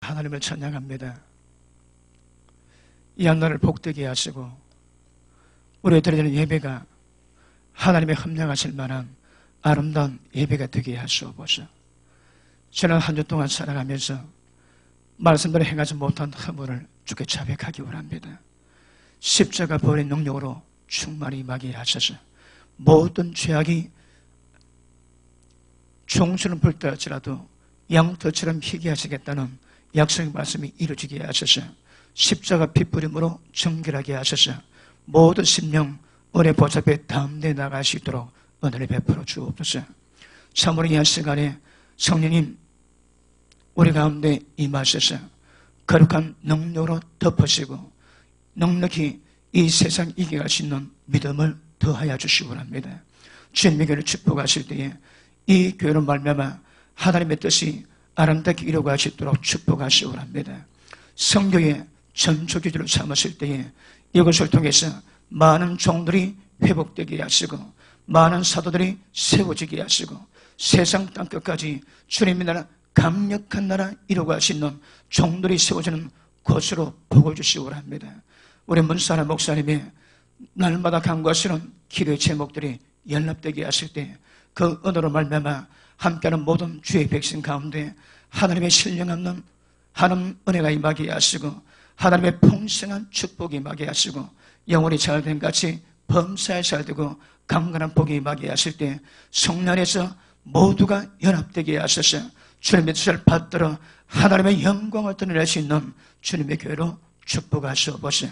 하나님을 찬양합니다. 이 한날을 복되게 하시고 우리가 드리는 예배가 하나님의 합력하실 만한 아름다운 예배가 되게 하시옵소서. 지난 한 주 동안 살아가면서 말씀대로 행하지 못한 허물을 주께 자백하기 원합니다. 십자가 부활의 능력으로 충만히 임하게 하셔서 모든 죄악이 총수는 불떠할지라도 양털처럼 희게 하시겠다는 약속의 말씀이 이루어지게 하셔서 십자가 핏부림으로 정결하게 하셔서 모든 심령 은혜 보좌에 담대 나갈 수 있도록 은혜를 베풀어 주옵소서. 참으로 이 한 시간에 성령님 우리 가운데 임하셔서 거룩한 능력으로 덮으시고 넉넉히 이 세상 이겨갈 수 있는 믿음을 더하여 주시기 원합니다. 주님의 교회를 축복하실 때에 이 교회로 말미암아 하나님의 뜻이 아름답게 이루어갈 수 있도록 축복하시기 원합니다. 성교의 전초기지로 삼으실 때에 이것을 통해서 많은 종들이 회복되게 하시고 많은 사도들이 세워지게 하시고 세상 땅끝까지 주님의 나라 강력한 나라 이루어갈 수 있는 종들이 세워지는 곳으로 복을 주시기 원합니다. 우리 문사나 목사님의 날마다 간구하시는 기도의 제목들이 연락되게 하실 때 그 은혜로 말미암아 함께하는 모든 주의 백성 가운데 하나님의 신령없는 하나님 은혜가 임하게 하시고 하나님의 풍성한 축복이 임하게 하시고 영혼이 잘된 같이 범사에 잘되고 강건한 복이 임하게 하실 때 성령 안에서 모두가 연합되게 하셔서 주님의 뜻을 받들어 하나님의 영광을 드러낼 수 있는 주님의 교회로 축복하시옵소서.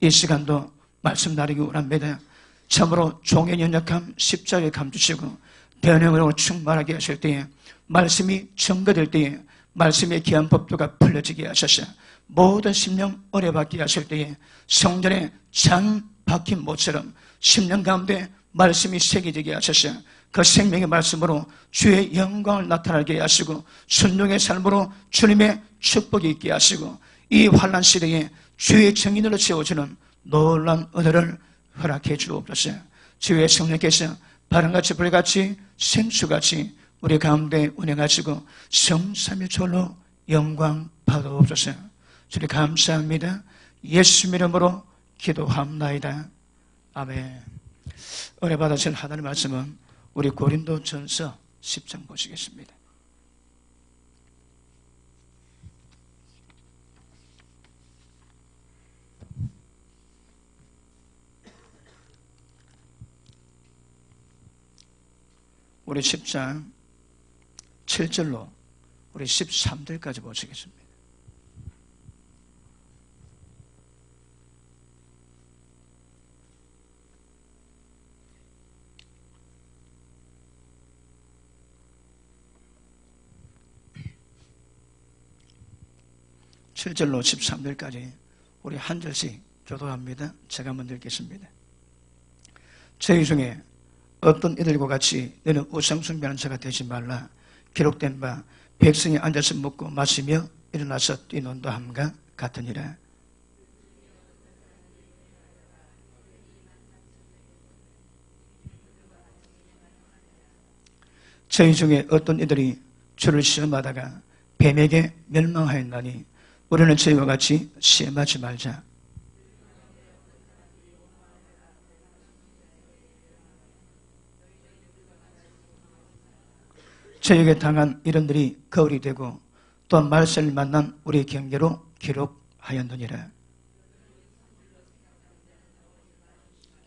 이 시간도 말씀 나누기 원합니다. 참으로 종의 연약함 십자가에 감주시고 변형으로 충만하게 하실 때에 말씀이 증거될 때에 말씀의 귀한 법도가 풀려지게 하셔서 모든 심령 은혜받게 하실 때에 성전에 잔 박힌 모처럼 심령 가운데 말씀이 새겨지게 하셔서 그 생명의 말씀으로 주의 영광을 나타나게 하시고 순종의 삶으로 주님의 축복이 있게 하시고 이 환난 시대에 주의 정인으로 세워지는 놀라운 은혜를 허락해 주옵소서. 주의 성령께서 바람같이 불같이 생수같이 우리 가운데 운행하시고 성삼위일체로 영광 받아옵소서. 주님 감사합니다. 예수 이름으로 기도합나이다. 아멘. 은혜 받으신 하나님 말씀은 우리 고린도전서 10장 보시겠습니다. 우리 10장 7절로 우리 13절까지 보시겠습니다. (7절로) 13절까지 우리 한 절씩 교도합니다. 제가 먼저 읽겠습니다. 저희 중에 어떤 이들과 같이 너는 우상숭배하는 자가 되지 말라. 기록된 바 백성이 앉아서 먹고 마시며 일어나서 뛰논다 함과 같으니라. 저희 중에 어떤 이들이 주를 시험하다가 뱀에게 멸망하였나니 우리는 저희와 같이 시험하지 말자. 저에게 당한 이런들이 거울이 되고 또 말세를 만난 우리의 경계로 기록하였느니라.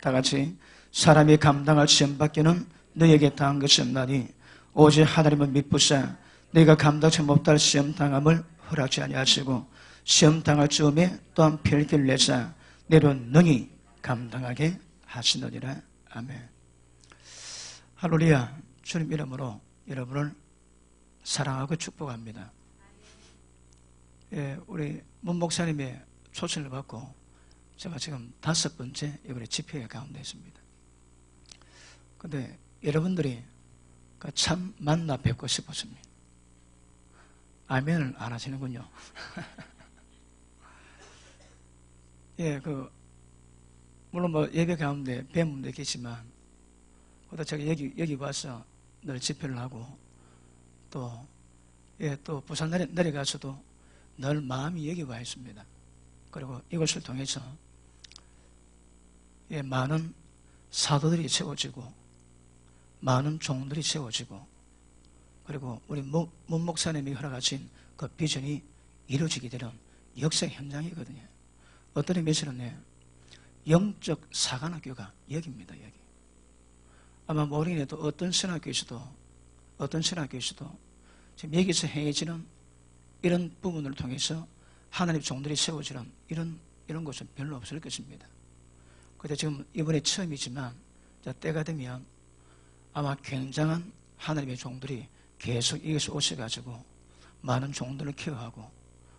다 같이 사람이 감당할 시험밖에는 너에게 당한 것이 없나니 오직 하나님은 미쁘사 너희가 감당치 못할 시험당함을 허락지 아니하시고 시험당할 즈음에 또한 필기를 내사 내려 능히 감당하게 하시느니라. 아멘. 할렐루야. 주님 이름으로 여러분을 사랑하고 축복합니다. 예, 우리 문 목사님의 초청을 받고 제가 지금 5번째 이번에 집회 가운데 있습니다. 근데 여러분들이 참 만나 뵙고 싶었습니다. 아멘을 안 하시는군요. 예, 물론 예배 가운데 뵌 분도 계시지만, 제가 여기 와서 늘 집회를 하고, 또 부산 내려가서도 늘 마음이 여기 와 있습니다. 그리고 이것을 통해서 많은 사도들이 세워지고 많은 종들이 세워지고 그리고 우리 문 목사님이 허락하신 그 비전이 이루어지게 되는 역사 현장이거든요. 어떤 의미에서는 영적 사관학교가 여기입니다. 여기. 아마 모르긴 해도 어떤 신학교에서도 지금 여기서 행해지는 이런 부분을 통해서 하나님 종들이 세워지는 이런 곳은 별로 없을 것입니다. 그런데 지금 이번에 처음이지만 때가 되면 아마 굉장한 하나님의 종들이 계속 여기서 오셔가지고 많은 종들을 케어하고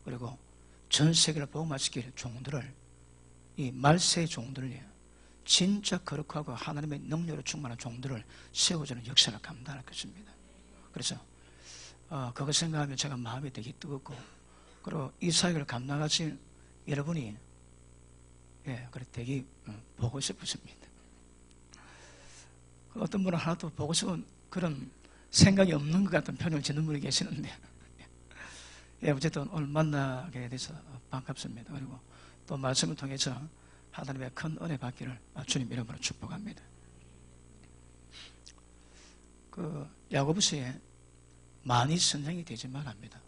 그리고 전 세계를 복음화시킬 종들을 이 말세의 종들을 진짜 거룩하고 하나님의 능력으로 충만한 종들을 세워주는 역사를 감당할 것입니다. 그래서 그거 생각하면 제가 마음이 되게 뜨겁고 그리고 이 사역을 감당하신 여러분이 그래 되게 보고 싶으십니다. 어떤 분은 하나도 보고 싶은 그런 생각이 없는 것 같은 표정을 짓는 분이 계시는데 어쨌든 오늘 만나게 돼서 반갑습니다. 그리고 또 말씀을 통해서 하나님의 큰 은혜 받기를 주님 이름으로 축복합니다. 그 야고보서에 많이 선생이 되지 말랍니다.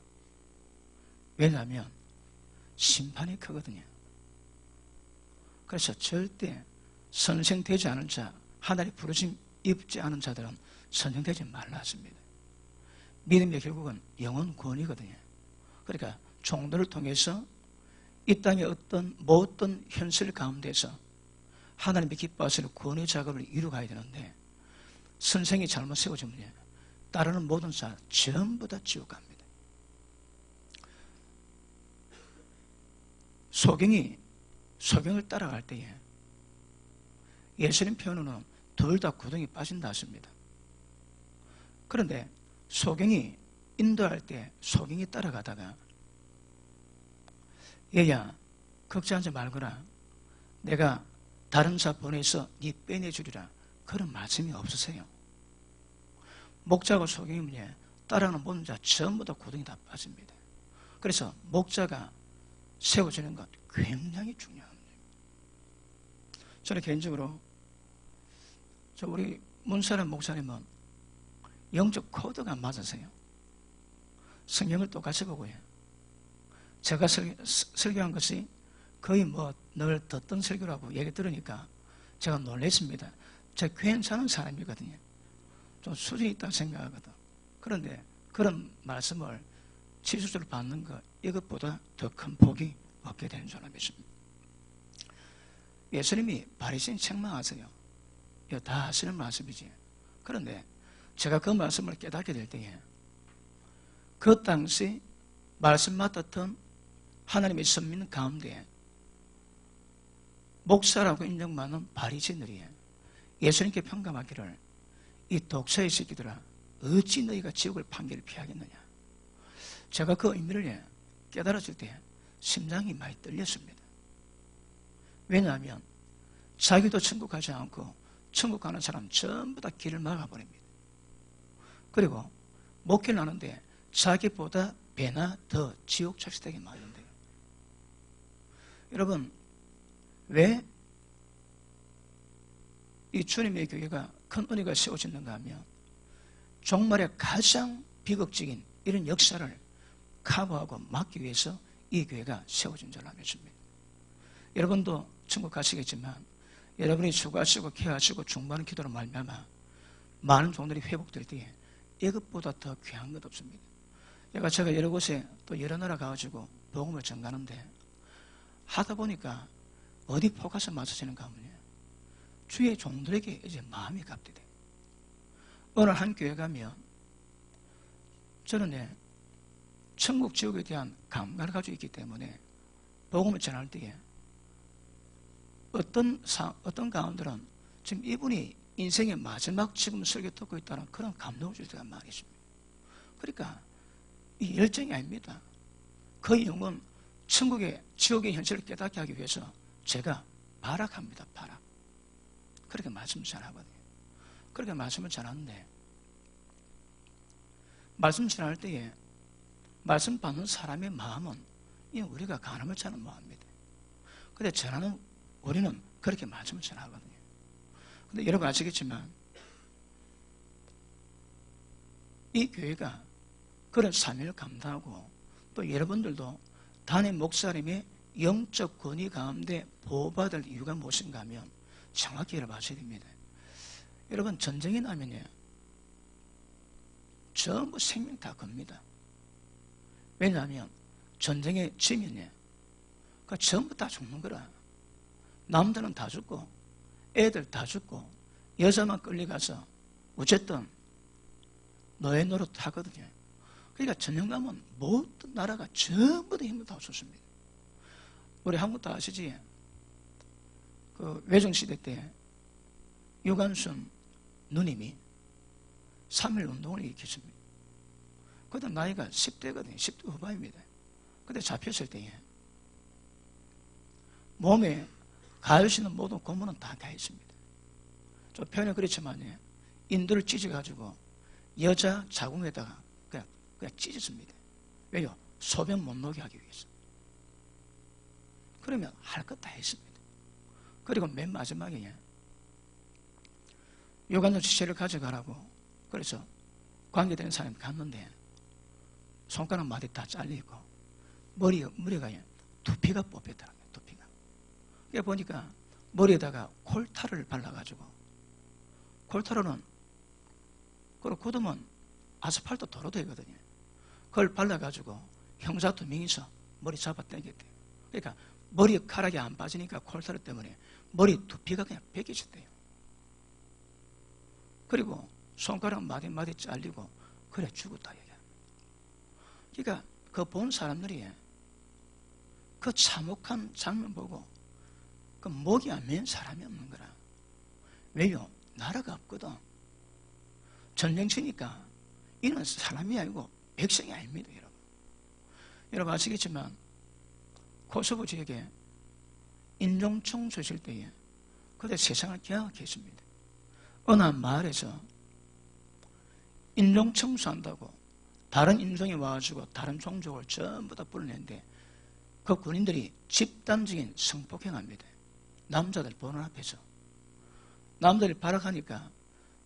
왜냐하면 심판이 크거든요. 그래서 절대 선생되지 않은 자, 하나님 부르심 입지 않은 자들은 선생되지 말라 하십니다. 믿음의 결국은 영혼 구원이거든요. 그러니까 종들을 통해서 이 땅의 어떤 모든 현실 가운데서 하나님이 기뻐하시는 구원의 작업을 이루어가야 되는데 선생이 잘못 세워지면 따르는 모든 자 전부 다 지옥 갑니다. 소경을 따라갈 때에 예수님 표현으로는 둘 다 구덩이 빠진다 하십니다. 그런데 소경이 인도할 때 소경이 따라가다가 얘야 걱정하지 말거라 내가 다른 자 보내서 네 빼내주리라 그런 말씀이 없으세요. 목자하고 소경이면 따라가는 모든 자 전부 다 구덩이 다 빠집니다. 그래서 목자가 세워지는 것 굉장히 중요합니다. 저는 개인적으로 우리 문사람 목사님은 영적 코드가 맞으세요. 성경을 똑같이 보고요. 제가 설교한 것이 거의 늘 듣던 설교라고 얘기 들으니까 제가 놀랐습니다. 제가 괜찮은 사람이거든요. 좀 수준이 있다고 생각하거든. 그런데 그런 말씀을 지수적으로 받는 것 이것보다 더 큰 복이 없게 되는 줄 믿습니다. 예수님이 바리새인 책망하세요. 이거 다 하시는 말씀이지. 그런데 제가 그 말씀을 깨닫게 될 때에 그 당시 말씀 맡았던 하나님의 선민 가운데 목사라고 인정받는 바리새인들이 예수님께 평가하기를 이 독사의 새끼들아 어찌 너희가 지옥을 판결을 피하겠느냐. 제가 그 의미를 깨달았을 때 심장이 많이 떨렸습니다. 왜냐하면 자기도 천국 가지 않고 천국 가는 사람 전부 다 길을 막아버립니다. 그리고 목회를 하는데 자기보다 배나 더 지옥 착시되게 만든대요. 여러분 왜 이 주님의 교회가 큰 은혜가 세워졌는가 하면 종말의 가장 비극적인 이런 역사를 커버하고 막기 위해서 이 교회가 세워진 줄 믿습니다. 여러분도 천국 가시겠지만 여러분이 수고하시고 케어하시고 중보하는 기도로 말미암아 많은 종들이 회복될 때에 이것보다 더 귀한 것 없습니다. 제가 여러 곳에 또 여러 나라 가가지고 복음을 전가하는데 하다 보니까 어디 포커스 맞춰지는가 하면 주의 종들에게 이제 마음이 갑디돼. 어느 한 교회 가면 저는 천국 지옥에 대한 감각을 가지고 있기 때문에 복음을 전할 때에 어떤 가운데는 지금 이분이 인생의 마지막 지금 설교 듣고 있다는 그런 감동을 줄 때가 많이 있습니다. 그러니까 이 열정이 아닙니다. 그 영혼 천국의 지옥의 현실을 깨닫게 하기 위해서 제가 발악합니다. 발악. 그렇게 말씀을 전하거든요. 그렇게 말씀을 전하는데 말씀 전할 때에 말씀 받는 사람의 마음은 이 우리가 간음을 자는 마음입니다. 근데 전하는 우리는 그렇게 말씀을 전하거든요. 근데 여러분 아시겠지만 이 교회가 그런 사명을 감당하고 또 여러분들도 단임 목사님의 영적 권위 가운데 보호받을 이유가 무엇인가 하면 정확히 여러분아셔야 됩니다. 여러분 전쟁이 나면요 전부 생명 다 겁니다. 왜냐하면 전쟁에 지면요 그 전부 다 죽는 거라. 남들은 다 죽고 애들 다 죽고 여자만 끌려가서 어쨌든 노예 노릇 하거든요. 그러니까 전쟁 나면 모든 나라가 전부 다 힘을 다 쏟습니다. 우리 한국도 아시지? 그 외정시대 때 유관순 누님이 3.1 운동을 일으켰습니다. 그때 나이가 10대거든요. 10대 후반입니다. 그때 잡혔을 때에 몸에 가해지는 모든 고문은 다 가했습니다. 좀 표현은 그렇지만 인두를 찢어가지고 여자 자궁에다가 그냥 찢었습니다. 왜요? 소변 못 나게 하기 위해서. 그러면 할 것 다 했습니다. 그리고 맨 마지막에 요관노 지체를 가져가라고 그래서 관계되는 사람이 갔는데 손가락 마디 다 잘리고 머리가 두피가 뽑혔더라고요. 두피가. 그래 보니까 머리에다가 콜타를 발라가지고 콜타로는 그걸 굳으면 아스팔트 도로 되거든요. 그걸 발라가지고 형사 2명이서 머리 잡아 당겼대요. 그러니까 머리카락이 안 빠지니까 콜타르 때문에 머리 두피가 그냥 벗겨졌대요. 그리고 손가락 마디마디 잘리고 그래 죽었다 얘기합니다. 그러니까 그 본 사람들이 그 참혹한 장면 보고 그 목이 안 맨 사람이 없는 거라. 왜요? 나라가 없거든. 전쟁 치니까 이는 사람이 아니고 백성이 아닙니다. 여러분. 여러분 아시겠지만 코소보 지역에 인종청소 칠 때에 그때 세상을 개혁했습니다. 어느 마을에서 인종청소한다고 다른 인종이 와가지고 다른 종족을 전부 다 불러냈는데 그 군인들이 집단적인 성폭행합니다. 남자들 보는 앞에서 남들이 발악하니까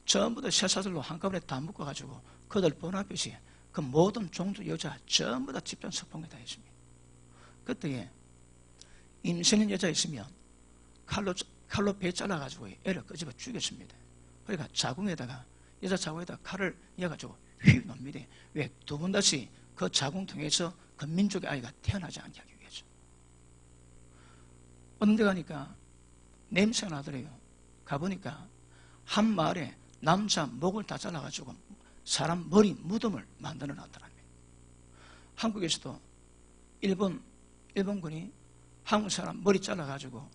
전부 다 쇠사슬로 한꺼번에 다 묶어가지고 그들 보는 앞에서 그 모든 종족 여자 전부 다 집단 성폭행 다 했습니다. 그때에 임신인 여자 있으면 칼로 배 잘라가지고 애를 끄집어 죽였습니다. 그러니까 자궁에다가 여자 자궁에다가 칼을 이어가지고 휙 놓습니다. 왜? 두 번 다시 그 자궁 통해서 그 민족의 아이가 태어나지 않게 하기 위해서. 어느 데 가니까 냄새가 나더래요. 가보니까 한 마을에 남자 목을 다 잘라가지고 사람 머리 무덤을 만들어 놨더랍니다. 한국에서도 일본군이 한국 사람 머리 잘라가지고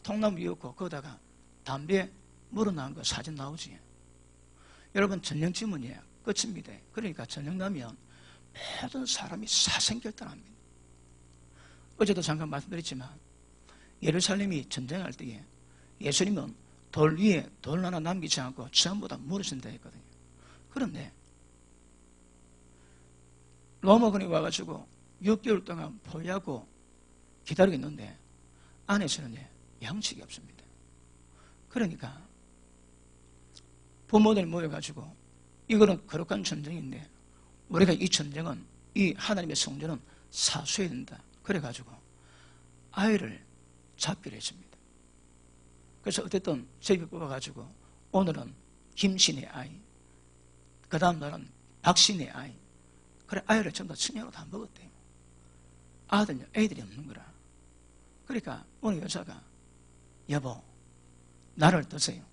통나무 위었고 거기다가 담배 물어나온 거 사진 나오지. 여러분 전쟁 지문이에요. 끝입니다. 그러니까 전쟁 나면 모든 사람이 사생결단합니다. 어제도 잠깐 말씀드렸지만 예루살렘이 전쟁할 때에 예수님은 돌 위에 돌 하나 남기지 않고 전부 다 무너진다 했거든요. 그런데 로마군이 와가지고 6개월 동안 포위하고 기다리고 있는데 안에서는 양식이 없습니다. 그러니까 부모들 모여가지고 이거는 거룩한 전쟁인데 우리가 이 전쟁은 이 하나님의 성전은 사수해야 된다. 그래가지고 아이를 잡기로 했습니다. 그래서 어쨌든 제비 뽑아가지고 오늘은 김신의 아이, 그 다음 날은 박신의 아이, 그래 아이를 전부 다 친형으로 다 먹었대요. 애들이 없는 거라. 그러니까 어느 여자가 여보 나를 드세요.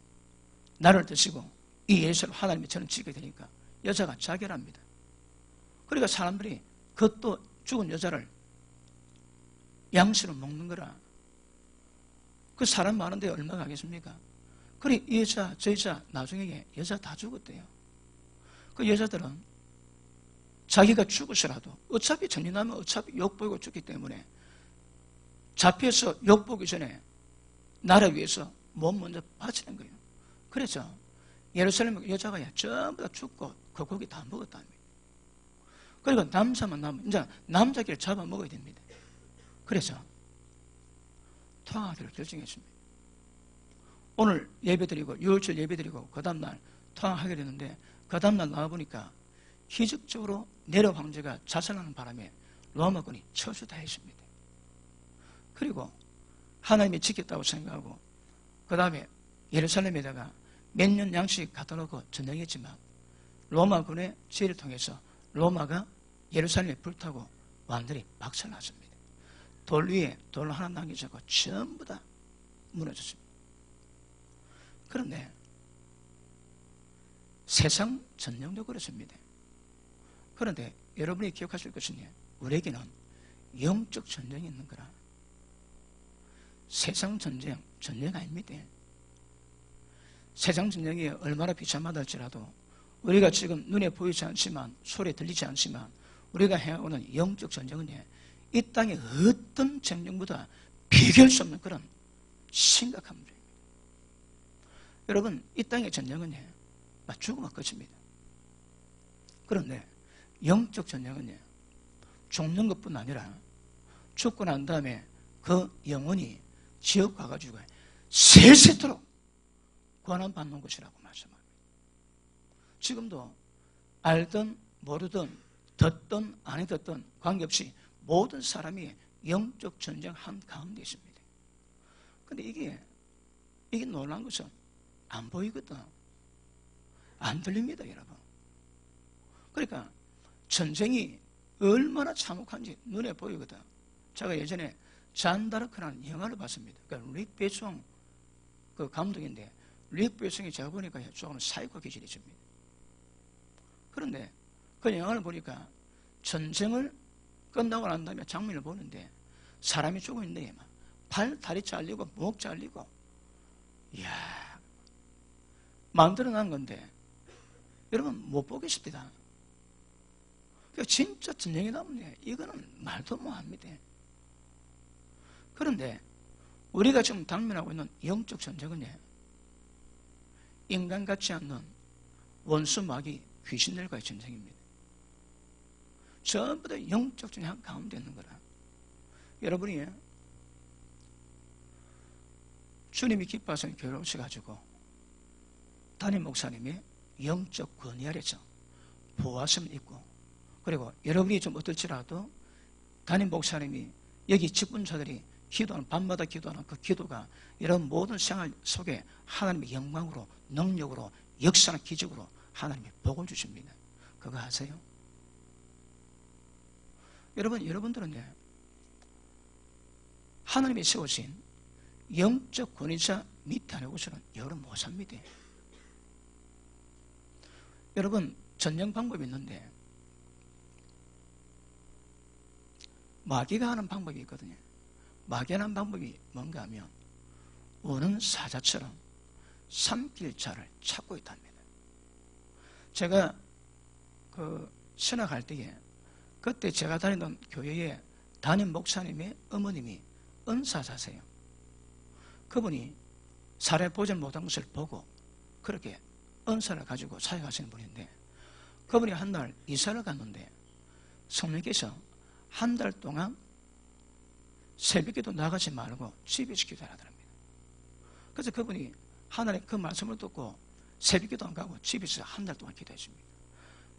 나를 드시고 이 예수를 하나님의 저는 지게 되니까 여자가 자결합니다. 그러니까 사람들이 그것도 죽은 여자를 양식으로 먹는 거라. 그 사람 많은데 얼마나 가겠습니까? 그래 이 여자 저 여자 나중에 여자 다 죽었대요. 그 여자들은 자기가 죽으서라도 어차피 전인하면 어차피 욕보이고 죽기 때문에 잡혀서 욕보기 전에 나라 위해서 몸 먼저 바치는 거예요. 그래서 예루살렘 여자가 전부 다 죽고 그 고기 다 먹었답니다. 그리고 남자만 남으면 이제 남자끼리 잡아먹어야 됩니다. 그래서 통화하기로 결정했습니다. 오늘 예배드리고 6월절 예배드리고 그 다음날 통화하기로 했는데 그 다음날 나와보니까 기적적으로 네로 황제가 자살하는 바람에 로마군이 철수다했습니다. 그리고 하나님이 지켰다고 생각하고 그 다음에 예루살렘에다가 몇 년 양식 갖다 놓고 전쟁했지만 로마군의 지혜를 통해서 로마가 예루살렘에 불타고 완전히 박살났습니다. 돌 위에 돌 하나 남기지 않고 전부 다 무너졌습니다. 그런데 세상 전쟁도 그렇습니다. 그런데 여러분이 기억하실 것은 우리에게는 영적 전쟁이 있는 거라. 세상 전쟁, 전쟁 아닙니다. 세상 전쟁이 얼마나 비참하다 할지라도 우리가 지금 눈에 보이지 않지만 소리에 들리지 않지만 우리가 행하고 있는 영적 전쟁은 이 땅의 어떤 전쟁보다 비교할 수 없는 그런 심각한 문제입니다. 여러분, 이 땅의 전쟁은 죽음과 끝입니다. 그런데 영적 전쟁은 죽는 것뿐 아니라 죽고 난 다음에 그 영혼이 지옥 가가지고 세세토록 고난받는 것이라고 말씀합니다. 지금도 알든 모르든 듣든 안 듣든 관계없이 모든 사람이 영적 전쟁 한가운데 있습니다. 그런데 이게 놀라운 것은 안 보이거든. 안 들립니다, 여러분. 그러니까 전쟁이 얼마나 참혹한지 눈에 보이거든. 제가 예전에 잔다르크라는 영화를 봤습니다. 그러니까 릭 베송 그 감독인데 릭 베송이 제가 보니까 조금 사이코 기질이 있습니다. 그런데 그 영화를 보니까 전쟁을 끝나고 난 다음에 장면을 보는데 사람이 죽어 있는데 발, 다리 잘리고 목 잘리고 이야 만들어낸 건데 여러분 못 보겠습니다. 진짜 전쟁이라면 이거는 말도 못합니다. 그런데 우리가 지금 당면하고 있는 영적 전쟁은 인간 같지 않는 원수 마귀 귀신들과의 전쟁입니다. 전부 다 영적 전쟁 가운데 있는 거라. 여러분이 주님이 기뻐하시는 교회를 오셔가지고 담임 목사님이 영적 권위 아래서 보호하심을 입고 그리고 여러분이 좀 어떨지라도 담임 목사님이 여기 직분자들이 기도하는 밤마다 기도하는 그 기도가 여러분 모든 생활 속에 하나님의 영광으로 능력으로 역사나 기적으로 하나님이 복을 주십니다. 그거 아세요? 여러분들은 하나님이 세우신 영적 권위자 밑에 안에고서는 여러분 못 삽니다. 여러분 전쟁 방법이 있는데 마귀가 하는 방법이 있거든요. 마귀가 하는 방법이 뭔가 하면 우는 사자처럼 삼킬 자를 찾고 있답니다. 제가 신학할 때에 그때 제가 다니던 교회에 담임 목사님의 어머님이 은사자세요. 그분이 사례 보지 못한 것을 보고 그렇게 은사를 가지고 사역하시는 분인데 그분이 한 날 이사를 갔는데 성령께서 한 달 동안 새벽에도 나가지 말고 집에서 기도하더랍니다. 그래서 그분이 하나님 그 말씀을 듣고 새벽에도 안 가고 집에서 한 달 동안 기도했습니다.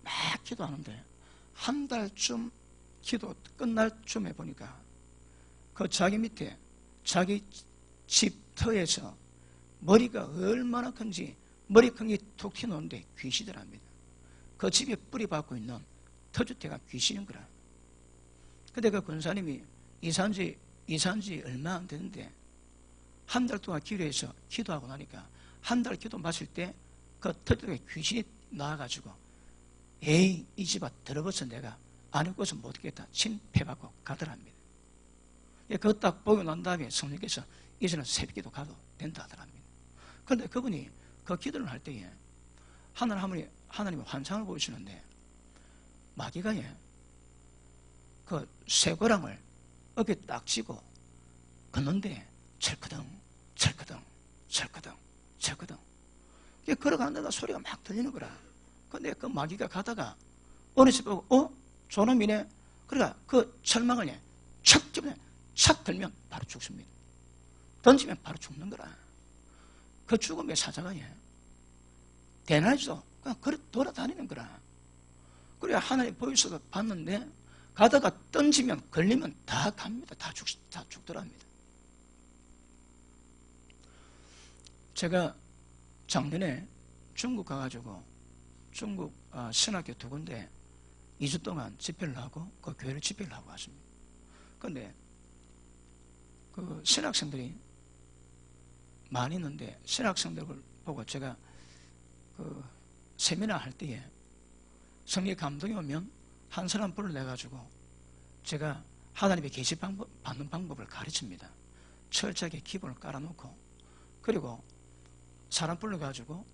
막 기도하는데 한 달쯤 기도 끝날 쯤에 보니까 그 자기 밑에 자기 집 터에서 머리가 얼마나 큰지 머리 큰 게 툭 튀어나오는데 귀신이랍니다. 그 집에 뿌리 박고 있는 터줏대가 귀신인 거라. 근데 그 권사님이 이사한 지 얼마 안 됐는데 한 달 동안 기도해서 기도하고 나니까 한 달 기도 마실 때 그 터줏대가 귀신이 나와가지고 에이 이 집아 들어버서 내가 안에 곳을 못 있겠다 침패받고 가더랍니다. 그거 딱 보고 난 다음에 성령께서 이제는 새벽기도 가도 된다 하더랍니다. 그런데 그분이 그 기도를 할 때에 하나님이 환상을 보여주시는데 마귀가 그 쇠고랑을 어깨에 딱 쥐고 걷는데 철커덩 철커덩 철커덩 철커덩 걸어가는데가 소리가 막 들리는 거라. 근데 그 마귀가 가다가 어느 집 보고 저놈이네. 그러니까 그 철망을 척 집어 착 들면 바로 죽습니다. 던지면 바로 죽는 거라. 그 죽음의 사자가 대낮에도 그냥 걸어 돌아다니는 거라. 그래야 하나님 보이셔서 봤는데 가다가 던지면 걸리면 다 갑니다. 다 죽더랍니다. 제가 작년에 중국 가가지고 중국 신학교 2군데 2주 동안 집회를 하고 그 교회를 집회를 하고 왔습니다. 그런데 그 신학생들이 많이 있는데 신학생들을 보고 제가 그 세미나 할 때에 성령 감동이 오면 한 사람 불러내가지고 제가 하나님의 계시 받는 방법을 가르칩니다. 철저하게 기본을 깔아놓고 그리고 사람 불러가지고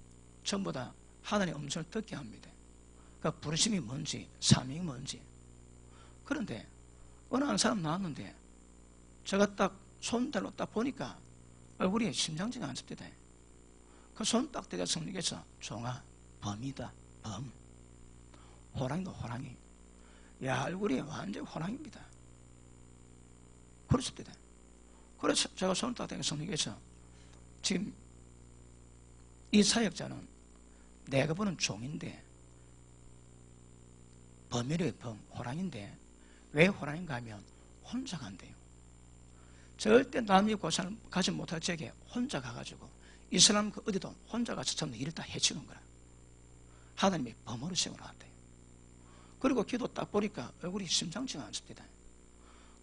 전부 다 하나님의 음성을 듣게 합니다. 그러니까 부르심이 뭔지 사명이 뭔지. 그런데 어느 한 사람 나왔는데 제가 딱 손들로 딱 보니까 얼굴이 심상치가 않습니다. 그 손 딱 대자 성령께서 종아 범이다 범. 호랑이도 호랑이. 야 얼굴이 완전히 호랑이입니다. 그렇습니다. 그래서 제가 손을 딱 대자 성령께서 지금 이 사역자는 내가 보는 종인데 범이래 범 호랑인데 왜 호랑인가 하면 혼자 간대요. 절대 남이 고생을 가지 못할 적에 혼자 가가지고 이슬람 그 어디도 혼자 가서 전부 일을 다 해치는 거라. 하나님이 범으로 세워놨대요. 그리고 기도 딱 보니까 얼굴이 심상치가 않습니다.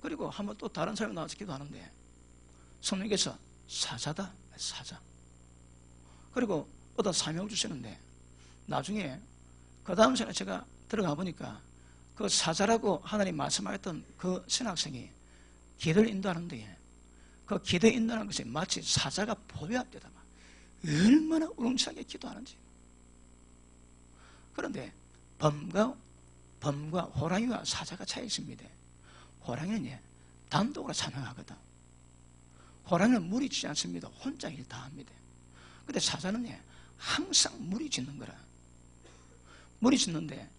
그리고 한번 또 다른 사람이 나와서 기도하는데 성령께서 사자다 사자. 그리고 어떤 사명을 주시는데 나중에 그 다음 시간에 제가 들어가 보니까 그 사자라고 하나님 말씀하셨던 그 신학생이 기도를 인도하는데 그 기도 인도하는 것이 마치 사자가 보배 앞에다 막 얼마나 우렁차게 기도하는지. 그런데 범과 호랑이와 사자가 차이 있습니다. 호랑이는 단독으로 사명하거든. 호랑이는 무리 짓지 않습니다. 혼자 일 다 합니다. 근데 사자는 항상 무리 짓는 거라. 무리 짓는데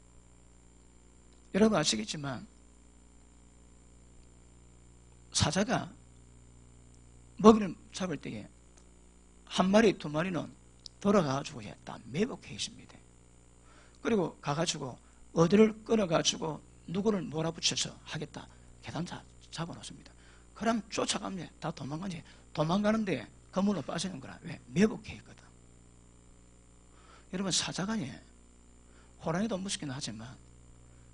여러분 아시겠지만 사자가 먹이를 잡을 때에 한 마리 두 마리는 돌아가가지고 다 매복해 있습니다. 그리고 가가지고 어디를 끊어가지고 누구를 몰아붙여서 하겠다 계단 잡아놓습니다. 그럼 쫓아가면 다 도망가지. 도망가는데 그물로 빠지는 거라. 왜? 매복해 있거든. 여러분 사자가 호랑이도 무섭긴 하지만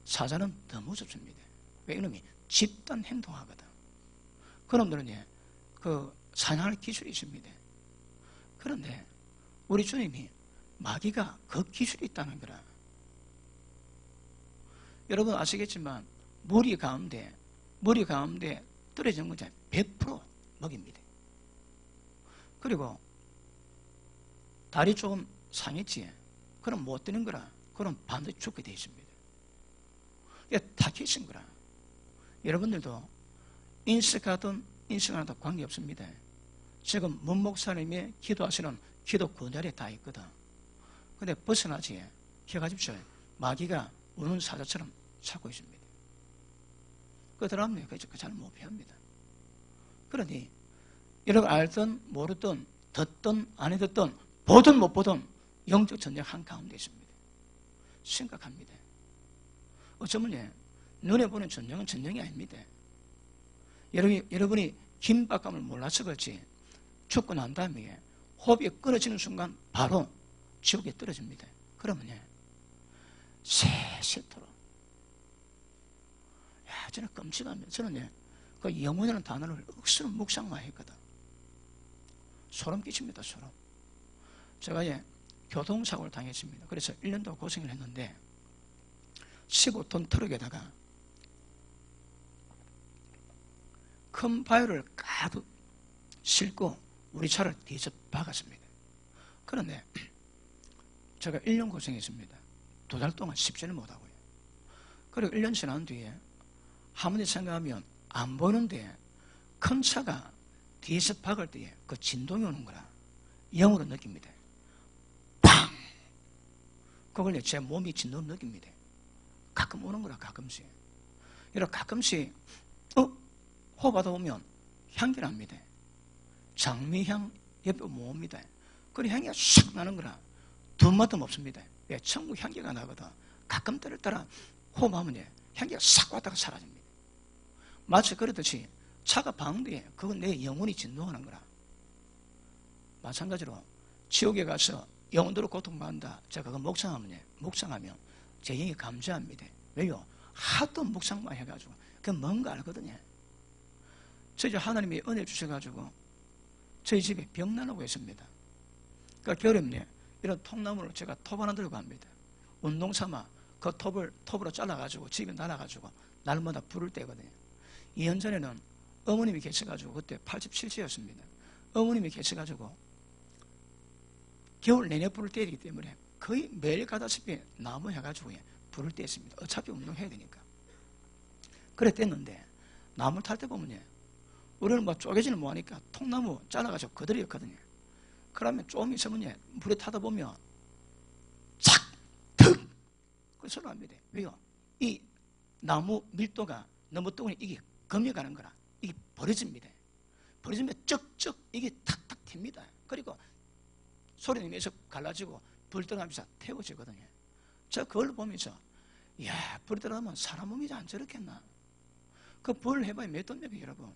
사자는 더 무섭습니다. 왜? 이놈이 집단 행동하거든. 그놈들은 그 사냥할 기술이 있습니다. 그런데 우리 주님이 마귀가 그 기술이 있다는 거라. 여러분 아시겠지만 머리 가운데 떨어지는 것이 100% 먹입니다. 그리고 다리 조금 상했지. 그럼 못 되는 거라. 그럼 반드시 죽게 되어 있습니다. 이게 타깃인 거라. 여러분들도 인식하든 인식 안 하든 관계없습니다. 지금 문 목사님이 기도하시는 기도 그 자리에 다 있거든. 근데 벗어나지. 기억하십시오. 마귀가 우는 사자처럼 찾고 있습니다. 그 다음에 잘 못 피합니다. 그러니 여러분 알든 모르든 듣든 안 듣든 보든 못 보든 영적 전쟁 한가운데 있습니다. 심각합니다. 어쩌면 눈에 보는 전쟁은 전쟁이 아닙니다. 여러분이 긴박감을 몰라서 그렇지 죽고 난 다음에 호흡이 끊어지는 순간 바로 지옥에 떨어집니다. 그러면 세세토록 저는 끔찍하면 저는 그 영혼이라는 단어를 억수로 묵상만 했거든. 소름 끼칩니다. 소름. 제가 교통사고를 당했습니다. 그래서 1년 동안 고생을 했는데 15톤 트럭에다가 큰 바위를 가득 싣고 우리 차를 뒤에서 박았습니다. 그런데 제가 1년 고생했습니다. 2달 동안 십시를 못하고요. 그리고 1년 지난 뒤에 한번에 생각하면 안 보이는데 큰 차가 뒤에서 박을 때에 그 진동이 오는 거라 영으로 느낍니다. 팡! 그걸 제 몸이 진동을 느낍니다. 가끔 오는 거라 가끔씩. 이렇게 가끔씩 호흡하다 보면 향기 납니다. 장미향 옆에 못 옵니다. 그리고 향기가 싹 나는 거라 두맛도 없습니다. 왜? 천국 향기가 나거든. 가끔 때를 따라 호흡하면 향기가 싹 왔다가 사라집니다. 마치 그렇듯이 차가 방대해. 그건 내 영혼이 진동하는 거라. 마찬가지로 지옥에 가서 영혼으로 고통받는다. 제가 그거 묵상하면 제 영이 감사합니다. 왜요? 하도 묵상만 해가지고 그 뭔가 알거든요. 저희 집 하나님이 은혜 주셔가지고 저희 집에 벽난로가 있습니다. 그러니까 겨울에 이런 통나무를 제가 톱 하나 들고 갑니다. 운동 삼아 그 톱으로 잘라가지고 집에 날아가지고 날마다 불을 떼거든요. 2년 전에는 어머님이 계셔가지고 그때 87세였습니다. 어머님이 계셔가지고 겨울 내내 불을 떼기 때문에 거의 매일 가다시피 나무 해가지고 불을 떼었습니다. 어차피 운동해야 되니까. 그래 뗐는데 나무를 탈 때 보면 우리는 뭐 쪼개지는 뭐하니까 통나무 잘라가지고 그대로였거든요. 그러면 좀 있으면 물에 타다 보면 착! 턱! 그 소리 납니다. 왜요? 이 나무 밀도가 너무 뜨거우니 이게 검여가는 거라. 이게 버려집니다. 버려지면 쩍쩍 이게 탁탁 튑니다. 그리고 소리 내면서 갈라지고 불 들어가면서 태워지거든요. 저 그걸 보면서 이야, 불 들어가면 사람 몸이 안 저렇겠나. 그 불 해봐야 몇 도입니까 여러분.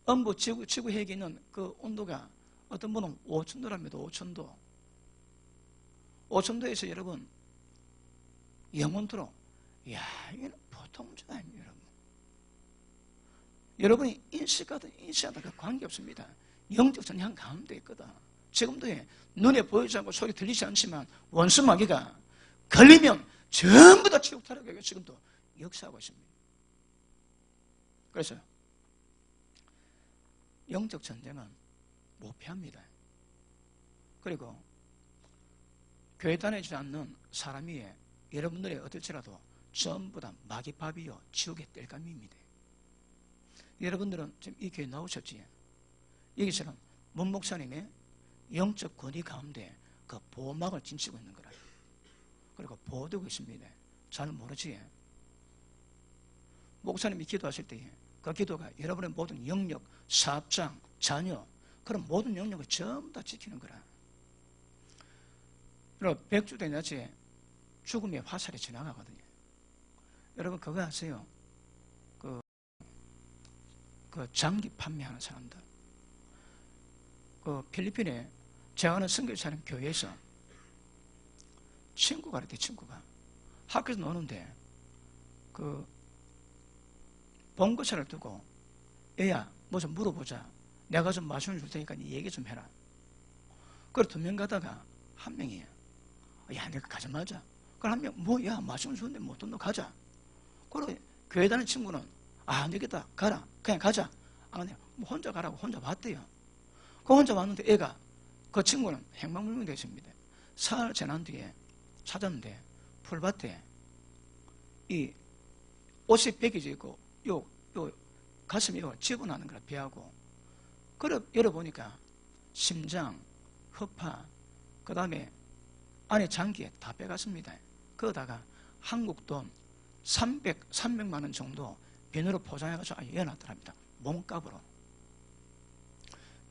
엄부 지구 핵에 있는 그 온도가 어떤 분은 5,000도랍니다. 5,000도. 5,000도에서 여러분 영원토록 이야, 이게 보통 문제가 아닙니다. 여러분. 여러분이 인식하든 인식하든 그 관계없습니다. 영적 전향 가운데 있거든. 지금도 눈에 보이지 않고 소리 들리지 않지만 원수 마귀가 걸리면 전부 다 지옥 타락하게 지금도 역사하고 있습니다. 그래서 영적 전쟁은 못 피합니다. 그리고 교회 다니지 않는 사람이 여러분들이 어떨지라도 전부 다 마귀밥이요 지옥의 땔감입니다. 여러분들은 지금 이 교회 나오셨지? 여기서는 문 목사님의 영적 권위 가운데 그 보호막을 진치고 있는 거라. 그리고 보호되고 있습니다. 잘 모르지? 목사님이 기도하실 때 그 기도가 여러분의 모든 영역, 사업장, 자녀 그런 모든 영역을 전부 다 지키는 거라. 여러분 백주대 낮에 죽음의 화살이 지나가거든요. 여러분 그거 아세요? 그 장기 판매하는 사람들. 그 필리핀에 제가 아는 선교사님 교회에서 친구가 그랬대. 친구가 학교에서 노는데 그 본거사를 두고 애야 뭐 좀 물어보자. 내가 좀 마시면 줄 테니까 네 얘기 좀 해라. 그래 2명 가다가 한 명이 야 내가 가자마자 그럼 한 명 뭐야 마시면 좋은데 못 돈도 가자. 그래 교회 다니는 친구는 안 되겠다 가라 그냥 가자. 아 근데 뭐 혼자 가라고 혼자 왔대요. 그 혼자 왔는데 애가 그 친구는 행방불명이 되십니다. 사흘 지난 뒤에 찾았는데 풀밭에 이 옷이 벗겨져 있고 요 가슴이 집어나는 거라 배하고. 그래 열어보니까 심장, 허파, 그 다음에 안에 장기에 다 빼갔습니다. 그러다가 한국 돈 300만 원 정도 비누로 포장해가지고 열어놨더랍니다. 몸값으로.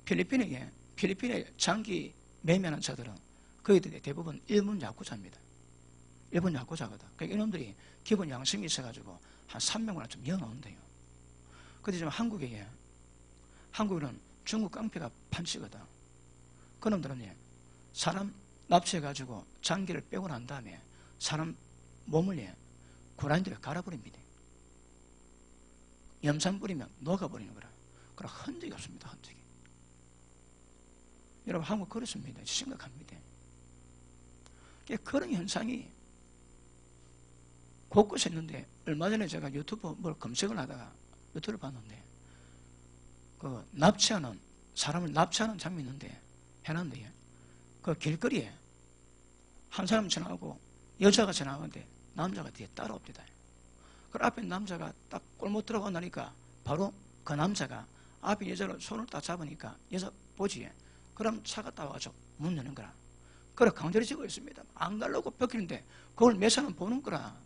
필리핀의 장기 매매하는 자들은 그희들이 대부분 일본 야구자입니다. 일본 야구자거든. 그러니까 이놈들이 기본 양심이 있어가지고 한 300만 원 좀 열어놓는데요. 근데 지금 한국에는 중국 깡패가 판치거든. 그놈들은 사람 납치해가지고 장기를 빼고 난 다음에 사람 몸을 고라니들에 갈아버립니다. 염산 뿌리면 녹아버리는 거라. 그럼 흔적이 없습니다. 흔적이. 여러분 한국 그렇습니다. 심각합니다. 그런 현상이 곳곳에 있는데 얼마 전에 제가 유튜브 뭘 검색을 하다가 유튜브를 봤는데 그 사람을 납치하는 장면이 있는데 해놨는데 그 길거리에 한 사람 지나가고 여자가 지나가는데 남자가 뒤에 따라옵니다. 그 앞에 남자가 딱 골목 들어가고 나니까 바로 그 남자가 앞에 여자를 손을 딱 잡으니까 여자 보지. 그럼 차가 따와가지고 문 여는 거라. 그래 강제로 지고 있습니다. 안 가려고 벽히는데 그걸 몇 사람 보는 거라.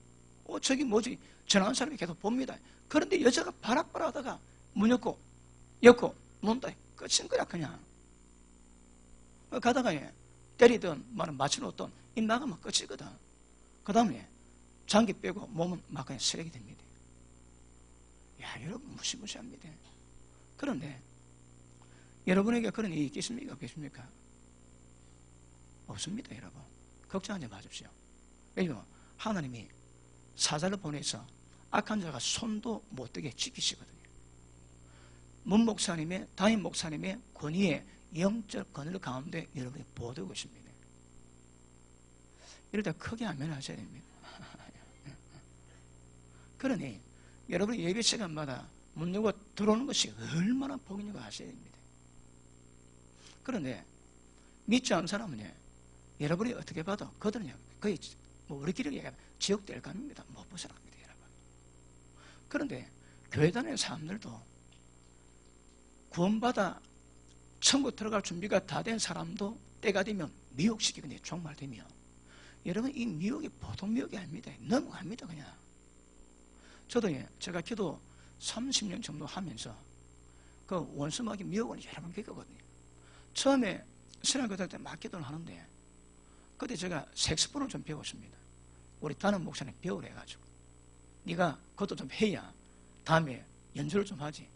저기 뭐지? 지나가는 사람이 계속 봅니다. 그런데 여자가 바락바락 하다가 문 엮고 논다. 끝인 거야 그냥. 가다가 때리든 말은 맞춰놓던 입 나가면 끝이거든. 그 다음에 장기 빼고 몸은 막 그냥 쓰레기 됩니다. 야, 여러분 무시무시합니다. 그런데 여러분에게 그런 일이 있겠습니까? 없겠습니까? 없습니다, 여러분. 걱정하지 마십시오. 왜냐하면 하나님이 사자를 보내서 악한 자가 손도 못 대게 지키시거든요. 문 목사님의, 담임 목사님의 권위에 영적 권위 가운데 여러분이 보도하고 있습니다. 이럴 때 크게 아멘 하셔야 됩니다. 그러니 여러분이 예배 시간마다 문 열고 들어오는 것이 얼마나 복인지 아셔야 됩니다. 그런데 믿지 않는 사람은 여러분이 어떻게 봐도 그들은 거의 우리끼리 얘기하면 지옥 뗄감입니다. 못 벗어납니다, 여러분. 그런데 교회 다니는 사람들도 구원받아 천국 들어갈 준비가 다 된 사람도 때가 되면 미혹시키거든요. 종말되면. 여러분 이 미혹이 보통 미혹이 아닙니다. 넘어갑니다 그냥. 저도 제가 기도 30년 정도 하면서 그 원수마귀 미혹을 여러 번 겪었거든요. 처음에 신학교달 때 막 기도를 하는데 그때 제가 색소폰을 좀 배웠습니다. 우리 다른 목사님 배우래 해가지고 네가 그것도 좀 해야 다음에 연주를 좀 하지.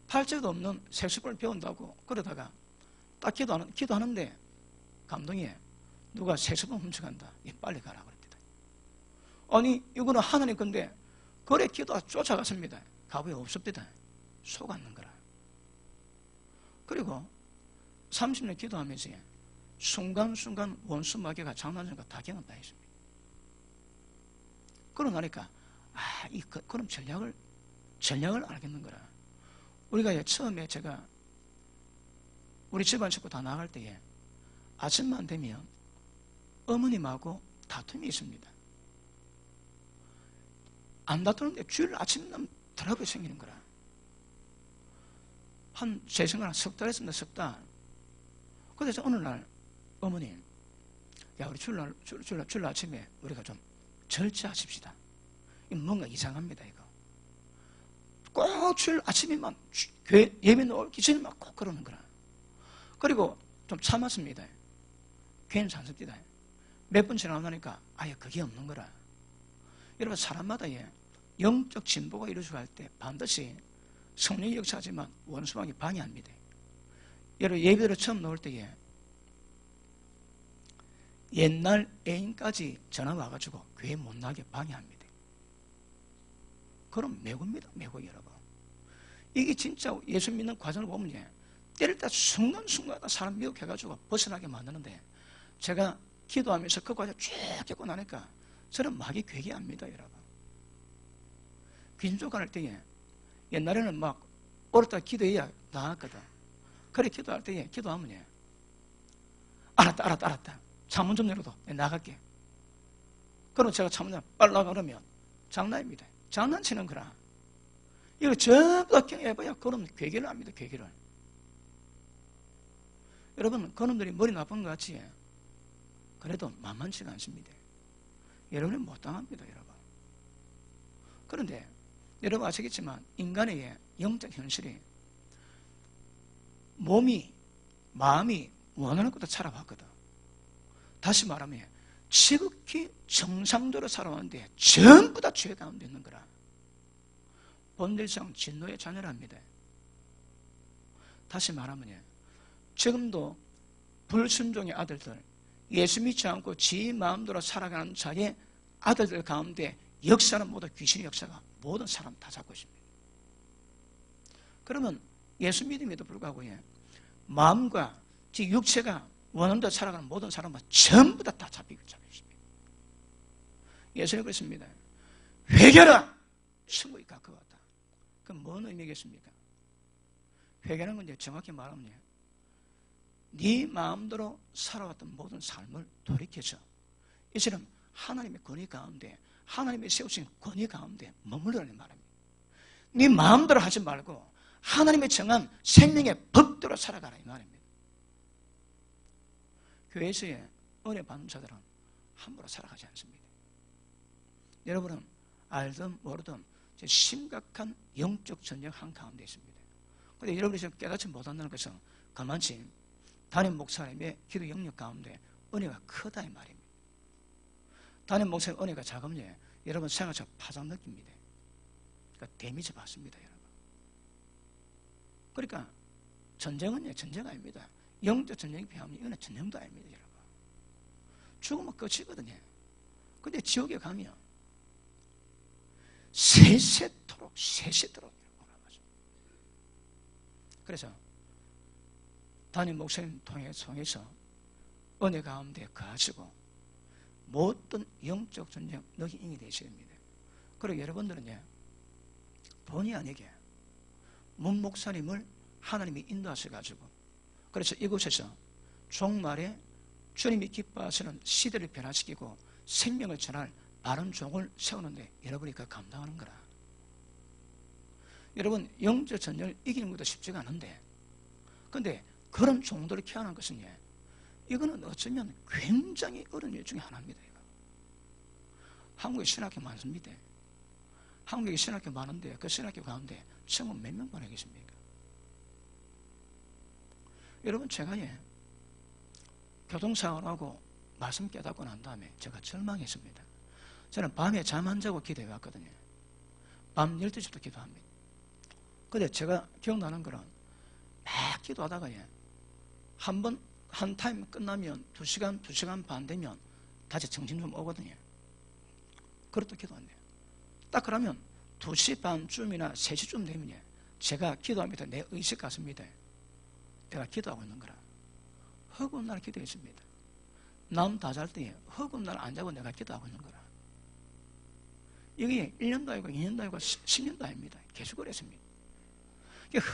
팔자도 없는 색소폰을 배운다고 그러다가 딱 기도하는데 감동이 누가 색소폰 훔쳐간다. 빨리 가라 그랬다. 아니 이거는 하나님 건데 그래 기도가 쫓아갔습니다. 가부에 없었다. 속았는 거라. 그리고 30년 기도하면서 순간순간 원수 마귀가 장난치는 거 다 경험다 했습니다. 그러고 나니까 그럼 전략을 알겠는 거라. 우리가 처음에 제가 우리 집안 식구 다 나갈 때에 아침만 되면 어머님하고 다툼이 있습니다. 안 다투는데 주일 아침만 트러블이 생기는 거라. 제 생각은 석 달 했습니다. 석 달. 그래서 어느 날 어머님, 야 우리 주일 아침에 우리가 좀 절제하십시다. 뭔가 이상합니다 이거. 꼭 주일 아침에만 교회 예배 나오기 전에만 꼭 그러는 거라. 그리고 좀 참았습니다. 괜찮습니다. 몇 번 지나고 나니까 아예 그게 없는 거라. 여러분 사람마다 영적 진보가 이루어지고 할 때 반드시 성령이 역사하지만 원수마귀 방해합니다. 여러분 예배를 처음 나올 때에 옛날 애인까지 전화 와가지고 교회 못 나게 방해합니다. 그럼 매고입니다. 매고 여러분. 이게 진짜 예수 믿는 과정을 보면 때릴 때 순간순간 사람 미혹해가지고 벗어나게 만드는데 제가 기도하면서 그 과정 쭉 겪고 나니까 저는 마귀 괴기합니다 여러분. 귀신쫓아낼 때에 옛날에는 막 오르다 기도해야 나았거든. 그래 기도할 때에 기도하면 알았다 창문 좀 열어도 나갈게. 그럼 제가 창문 빨리 나가 그러면 장난입니다. 장난치는 거라. 이거 전부 다 경험해봐야 그놈 괴기를 합니다. 괴기를. 여러분 그놈들이 머리 나쁜 것 같이 그래도 만만치가 않습니다. 여러분이 못 당합니다. 여러분. 그런데 여러분 아시겠지만 인간의 영적 현실이 몸이 마음이 원하는 것도 살아봤거든. 다시 말하면 지극히 정상적으로 살아왔는데 전부 다 죄 가운데 있는 거라. 본질상 진노의 자녀랍니다. 다시 말하면 지금도 불순종의 아들들, 예수 믿지 않고 지 마음대로 살아가는 자의 아들들 가운데 역사는 모두 귀신의 역사가 모든 사람 다 잡고 있습니다. 그러면 예수 믿음에도 불구하고 마음과 지 육체가 원하는 대로 살아가는 모든 사람은 전부 다 잡히고 있습니다. 예수님 그랬습니다. 회개하라! 천국이 가까웠다. 그럼 뭔 의미겠습니까? 회개하는 건 이제 정확히 말하면 네 마음대로 살아왔던 모든 삶을 돌이켜서 이처럼 하나님의 권위 가운데 하나님의 세우신 권위 가운데 머물러라는 말입니다. 네 마음대로 하지 말고 하나님의 정한 생명의 법대로 살아가라 이 말입니다. 교회에서의 은혜 받는 자들은 함부로 살아가지 않습니다. 여러분은 알든 모르든 심각한 영적 전쟁 한가운데 있습니다. 그런데 여러분이 지금 깨닫지 못한다는 것은 그만치 담임 목사님의 기도 영역 가운데 은혜가 크다 이 말입니다. 담임 목사님 은혜가 작으면 여러분 생활에서 파장 느낍니다. 그러니까 데미지 받습니다, 여러분. 그러니까 전쟁은 전쟁 아닙니다. 영적 전쟁이 필요하면 이거는 전쟁도 아닙니다, 여러분. 죽으면 끝이거든요. 근데 지옥에 가면 세세토록 올라가죠. 그래서 담임 목사님 통해서 은혜 가운데 거하시고 모든 영적 전쟁 너희 인이 되셔야 됩니다. 그리고 여러분들은 본의 아니게 문 목사님을 하나님이 인도하셔가지고 그래서 이곳에서 종말에 주님이 기뻐하시는 시대를 변화시키고 생명을 전할 바른 종을 세우는데 여러분이 그 감당하는 거라. 여러분 영적 전쟁을 이기는 것도 쉽지가 않은데 근데 그런 종들을 키워하는 것은 이거는 어쩌면 굉장히 어려운 일 중에 하나입니다. 이거. 한국에 신학교 많습니다. 한국에 신학교 많은데 그 신학교 가운데 청은 몇 명 보내겠습니까? 여러분 제가 교통사고를 하고 말씀 깨닫고 난 다음에 제가 절망했습니다. 저는 밤에 잠 안 자고 기도해 왔거든요. 밤 12시부터 기도합니다. 근데 제가 기억나는 거는 막 기도하다가 한 타임 끝나면 2시간 반 되면 다시 정신 좀 오거든요. 그렇다 기도한대요. 딱 그러면 2시 반쯤이나 3시쯤 되면 제가 기도합니다. 내 의식 같습니다. 내가 기도하고 있는 거라. 허구한 날 기도했습니다. 남 다 잘 때 허구한 날 안 자고 내가 기도하고 있는 거라. 이게 1년도 아니고 2년도 아니고 10년도 아닙니다. 계속 그랬습니다.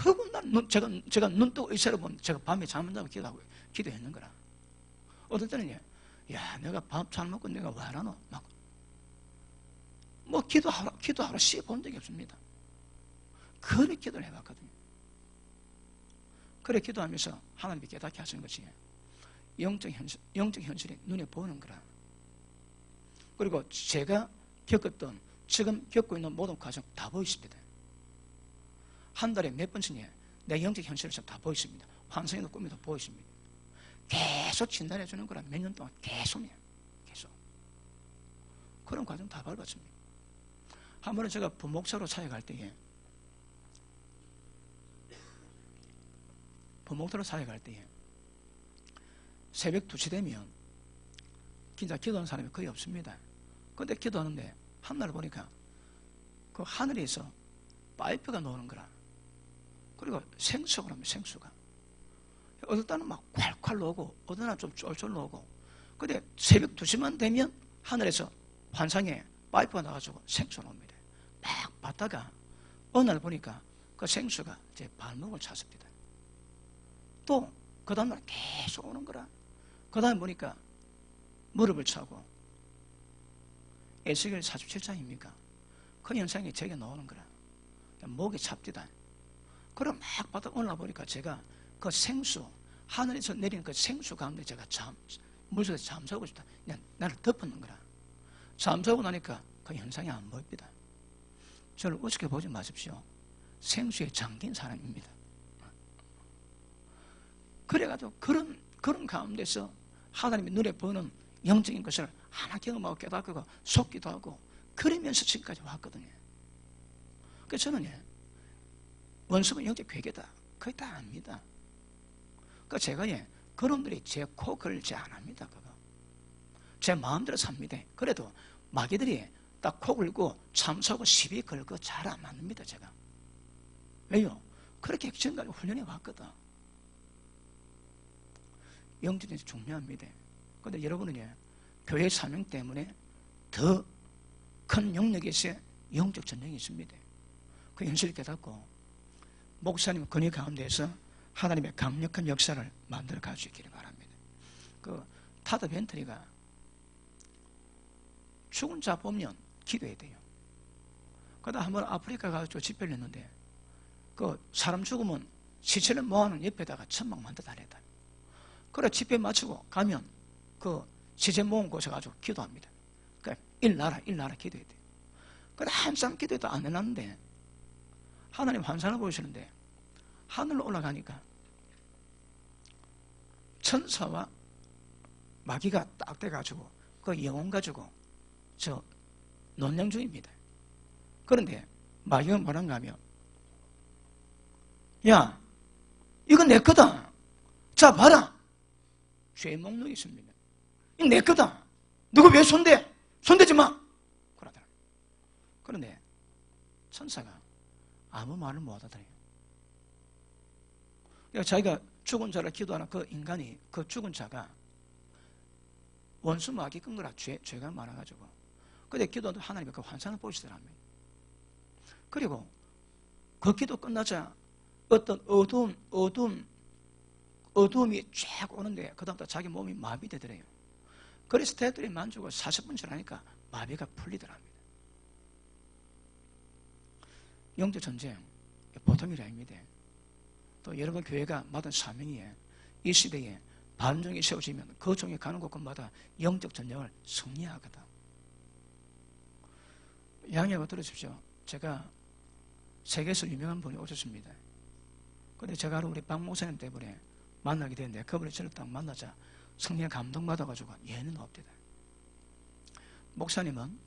허구한 날 제가 눈 뜨고 의사를 보면 제가 밤에 잠 안 자고 기도했는 거라. 어떤 때는 야 내가 밥 잘 먹고 내가 왜 안 하노? 막 뭐 기도하러 씹어본 적이 없습니다. 그렇게 기도를 해봤거든요. 그래 기도하면서 하나님이 깨닫게 하시는 것이 영적 현실이 눈에 보이는 거라. 그리고 제가 겪었던 지금 겪고 있는 모든 과정 다 보이십니다. 한 달에 몇 번씩 내 영적 현실을 다 보이십니다. 환상에도 꿈에도 보이십니다. 계속 진단해 주는 거라. 몇 년 동안 계속 그런 과정 다 밟았습니다. 한 번은 제가 부목사로 사역할 때에 새벽 2시 되면 진짜 기도하는 사람이 거의 없습니다. 근데 기도하는데 한날 보니까 그 하늘에서 파이프가 나오는 거라. 그리고 생수가 나옵니다. 생수가 어떨 때는 막 콸콸 나오고 어떨 때는 좀 쫄쫄 나오고. 근데 새벽 2시만 되면 하늘에서 환상에 파이프가 나와가지고 생수가 나옵니다. 막 봤다가 어느 날 보니까 그 생수가 제 발목을 찼습니다. 또 그 다음날 계속 오는 거라. 그 다음에 보니까 무릎을 차고 에스겔 47장입니까? 그 현상이 제게 나오는 거라. 목이 찹디다. 그럼 막 봤다 어느 날 보니까 제가 그 생수 하늘에서 내리는 그 생수 가운데 제가 물속에서 잠자고 싶다. 그냥 나를 덮었는 거라. 잠자고 나니까 그 현상이 안 보입니다. 저를 우습게 보지 마십시오. 생수에 잠긴 사람입니다. 그래가지고 그런 가운데서 하나님의 눈에 보이는 영적인 것을 하나 경험하고 깨닫고 속기도 하고 그러면서 지금까지 왔거든요. 그래서 저는 원수는 영적 괴계다. 거의 다 압니다. 그러니까 제가 그놈들이 제 코 걸지 안 합니다. 그거. 제 마음대로 삽니다. 그래도 마귀들이 딱 코 걸고 참수하고 시비 걸고 잘 안 맞습니다. 제가. 왜요? 그렇게 지금까지 훈련해 왔거든. 영적인 게 중요합니다. 그런데 여러분은 교회 사명 때문에 더 큰 영역에서 영적 전쟁이 있습니다. 그 현실을 깨닫고 목사님 권위 가운데서 하나님의 강력한 역사를 만들어 갈 수 있기를 바랍니다. 그 타드 벤트리가 죽은 자 보면 기도해야 돼요. 그러다 한번 아프리카 가서 집회를 했는데 그 사람 죽으면 시체를 모아놓은 옆에다가 천막 만들어 다녔다. 그래 집회 마치고 가면 그 시체 모은 곳에 가지고 기도합니다. 그러니까 일나라 기도해야 돼요. 그래 한참 기도해도 안 해놨는데 하나님 환상을 보이시는데 하늘로 올라가니까 천사와 마귀가 딱 돼가지고 그 영혼 가지고 저 논쟁 중입니다. 그런데 마귀가 뭐란가 하면 야 이건 내 거다. 자 봐라. 죄 목록이 있습니다. 이건 내 거다. 누구 왜 손대? 손대지 마. 그러더라. 그런데 천사가 아무 말을 못 하더래요. 그러니까 자기가 죽은 자를 기도하는 그 인간이 그 죽은 자가 원수 마귀 끈 거라 죄가 많아가지고 근데 기도도 하나님이 그 환상을 보이시더랍니다. 그리고 그 기도 끝나자 어떤 어두움이 쫙 오는데 그 다음부터 자기 몸이 마비되더래요. 그래서 대들이 만주고 40분 지나니까 마비가 풀리더랍니다. 영적 전쟁 보통 일이 아닙니다. 또 여러분 교회가 맡은 사명이에 이 시대에 반종이 세워지면 그 종이 가는 곳마다 영적 전쟁을 승리하거든. 양해가 들으십시오. 제가 세계에서 유명한 분이 오셨습니다. 그런데 제가 우리 박 목사님 때문에 만나게 되는데 그분이 저를 딱 만나자 성령에 감동받아가지고 얘는 없대다. 목사님은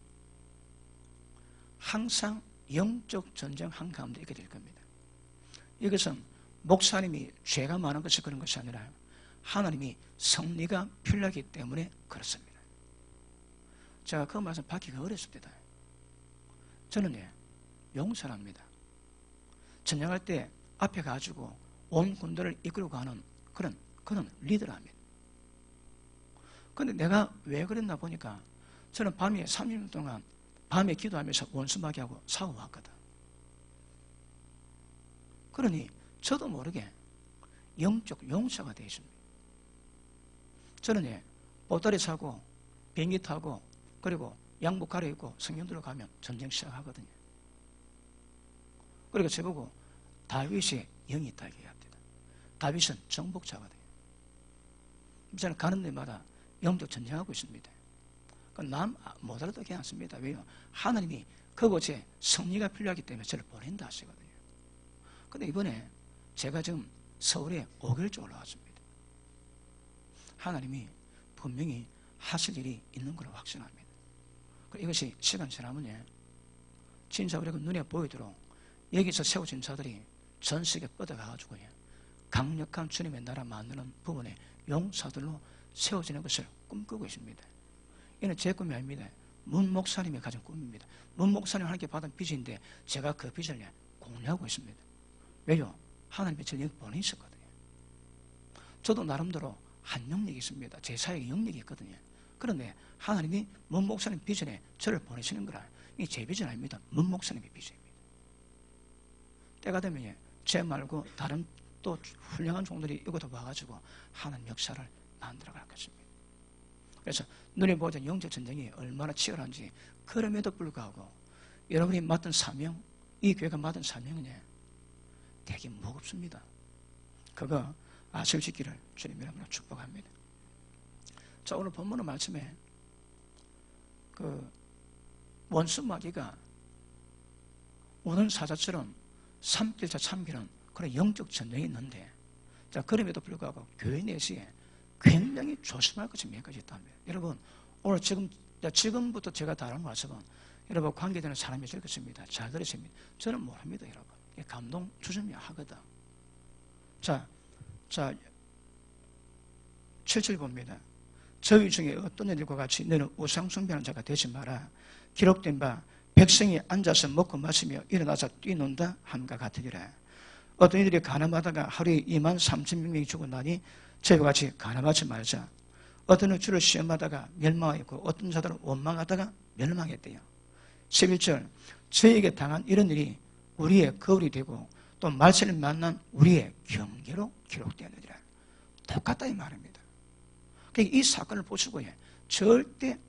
항상 영적 전쟁 한가운데 있게 될 겁니다. 이것은 목사님이 죄가 많은 것이 그런 것이 아니라 하나님이 승리가 필요하기 때문에 그렇습니다. 제가 그 말씀 받기가 어렵습니다. 저는 용사랍니다. 전쟁할 때 앞에 가지고 온 군대를 이끌고 가는 그런 리더랍니다. 그런데 내가 왜 그랬나 보니까 저는 밤에 30년 동안 밤에 기도하면서 원수마귀하고 싸워왔거든. 그러니 저도 모르게 영적 용사가 되어 있습니다. 저는 보따리 차고 비행기 타고 그리고 양복 갈아입고 성경들로 가면 전쟁 시작하거든요. 그러니까 저보고 다윗의 영이 있다 얘기합니다. 다윗은 정복자거든요. 저는 가는 데마다 영적 전쟁하고 있습니다. 남 못 알아도 괜찮습니다. 왜요? 하나님이 그곳에 승리가 필요하기 때문에 저를 보낸다 하시거든요. 그런데 이번에 제가 지금 서울에 5개월째 올라왔습니다. 하나님이 분명히 하실 일이 있는 걸 확신합니다. 이것이 시간 지나면 진짜 우리가 눈에 보이도록 여기서 세워진 자들이 전 세계에 뻗어가가지고 강력한 주님의 나라 만드는 부분에 용사들로 세워지는 것을 꿈꾸고 있습니다. 이는 제 꿈이 아닙니다. 문 목사님이 가진 꿈입니다. 문 목사님 하나님께 받은 빚인데 제가 그 빚을 공유하고 있습니다. 왜요? 하나님이 저를 여기 보내셨거든요. 저도 나름대로 한 영역이 있습니다. 제 사역에 영역이 있거든요. 그런데 하나님이 문 목사님 비전에 저를 보내시는 거라 이게 제 비전 아닙니다. 문 목사님의 비전입니다. 때가 되면 제 말고 다른 또 훌륭한 종들이 이곳에 와가지고 하나님 역사를 만들어갈 것입니다. 그래서 눈에 보자 영적 전쟁이 얼마나 치열한지 그럼에도 불구하고 여러분이 맡은 사명, 이 교회가 맡은 사명은 되게 무겁습니다. 그거 아실 수 있기를 주님 이름으로 축복합니다. 자, 오늘 본문의 말씀에 그 원수 마귀가 오는 사자처럼 삼킬자 참기는 그런 영적 전쟁이 있는데, 자, 그럼에도 불구하고 교회 내시에 굉장히 조심할 것이 몇 가지 있답니다. 여러분, 오늘 지금부터 제가 다른 말씀은 여러분 관계되는 사람이 될 것입니다. 잘 들으십니다. 저는 모릅니다, 여러분. 감동 주점이야 하거든. 자, 7절 봅니다. 저희 중에 어떤 이들과 같이 너는 우상 숭배하는 자가 되지 마라. 기록된 바 백성이 앉아서 먹고 마시며 일어나서 뛰논다 함과 같으리라. 어떤 이들이 가늠하다가 하루에 23,000명이 죽었나니 저희와 같이 가늠하지 말자. 어떤 이들은 주를 시험하다가 멸망하였고 어떤 자들은 원망하다가 멸망했대요. 11절 저에게 당한 이런 일이 우리의 거울이 되고 또 말씀을 만난 우리의 경계로 기록되느니라. 똑같다 이 말입니다. 그러니까 이 사건을 보시고 절대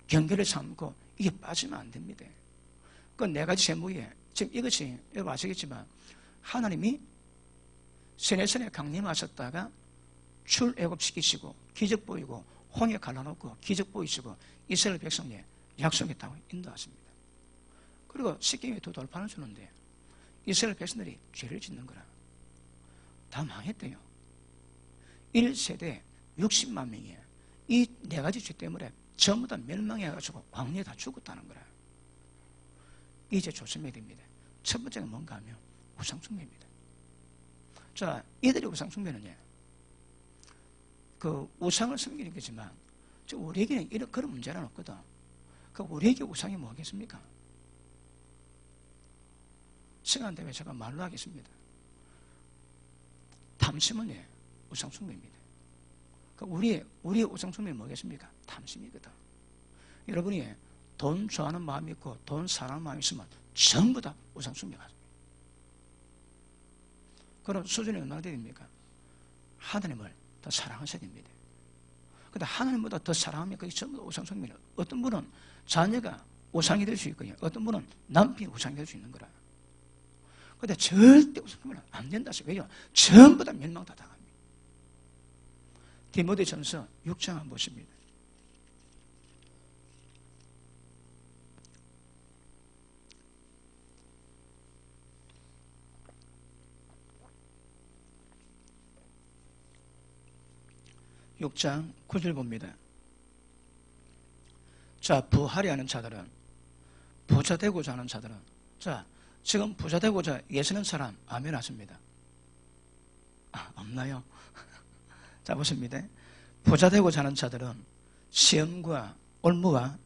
경계를 삼고 이게 빠지면 안 됩니다. 그 네 가지 제목에 지금 이것이 여러분 아시겠지만 하나님이 세네선에 강림하셨다가 출애굽시키시고 기적 보이고 홍해 갈라놓고 기적 보이시고 이스라엘 백성에 약속했다고 인도하십니다. 그리고 십경에 두 돌판을 주는데 이스라엘 백성들이 죄를 짓는 거라. 다 망했대요. 1세대 60만 명이 이 네 가지 죄 때문에 전부 다 멸망해가지고 광야에 다 죽었다는 거라. 이제 조심해야 됩니다. 첫 번째가 뭔가 하면 우상숭배입니다. 자, 이들의 우상숭배는요, 그 우상을 섬기는 거지만 우리에게는 이런 그런 문제는 없거든. 그 우리에게 우상이 뭐겠습니까? 시간 때문에 제가 말로 하겠습니다. 탐심은 우상숭배입니다. 우리의 우상숭배는 뭐겠습니까? 탐심이거든. 여러분이 돈 좋아하는 마음이 있고 돈 사랑하는 마음이 있으면 전부 다 우상숭배가 됩니다. 그럼 수준이 얼마나 돼야 됩니까? 하나님을 더 사랑하셔야 됩니다. 근데 하나님보다 더 사랑하면 그게 전부 다 우상숭배예요. 어떤 분은 자녀가 우상이 될 수 있거든요. 어떤 분은 남편이 우상이 될 수 있는 거라. 근데 절대 우상숭배는 안 된다. 왜요? 전부 다 멸망 다 당합니다. 디모데전서 6장 한번 보십니다. 육 장 9절 봅니다. 자, 부하려 하는 자들은, 부자 되고자 하는 자들은, 자, 지금 부자 되고자 애쓰는 사람 아멘 하십니다. 없나요? 자, 보십니다. 부자 되고자 하는 자들은 시험과 올무와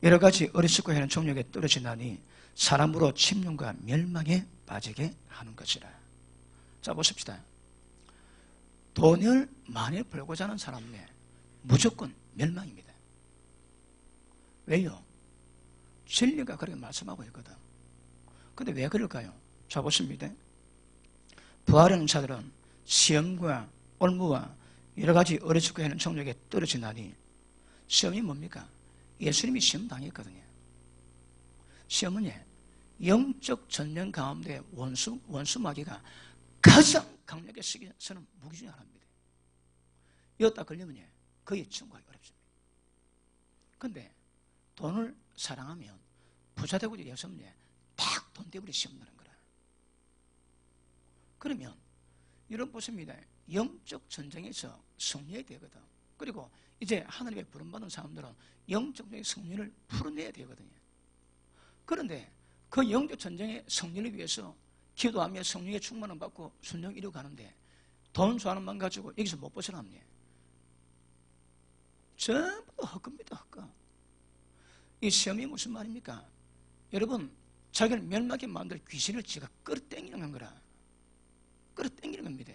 여러 가지 어리석고 하는 종력에 떨어지나니 사람으로 침륜과 멸망에 빠지게 하는 것이라. 자, 보십시다. 돈을 많이 벌고자 하는 사람은 무조건 멸망입니다. 왜요? 진리가 그렇게 말씀하고 있거든. 근데 왜 그럴까요? 자, 보십니다. 부하려는 자들은 시험과 올무와 여러 가지 어리석고 하는 정력에 떨어지나니, 시험이 뭡니까? 예수님이 시험 당했거든요. 시험은 영적 전쟁 가운데 원수마귀가 가장 강력하게 쓰는 무기 중에 하나입니다. 이었다 걸리면 거의 청구하기 어렵습니다. 근데 돈을 사랑하면 부자 되고 예수님 딱 돈 때문에 시험 나는 거라. 그러면 여러분 보십니다. 영적 전쟁에서 승리해야 되거든. 그리고 이제 하나님의 부름받은 사람들은 영적인 승리를 풀어내야 되거든요. 그런데 그 영적 전쟁의 승리를 위해서 기도하며 성령의 충만을 받고 순종 이루어 가는데 돈 좋아하는 마음 가지고 여기서 못 벗어납니다. 전부 헛겁니다. 헛거. 이 시험이 무슨 말입니까? 여러분, 자기를 멸망하게 만들 귀신을 지가 끌어당기는 거라. 끌어당기는 겁니다.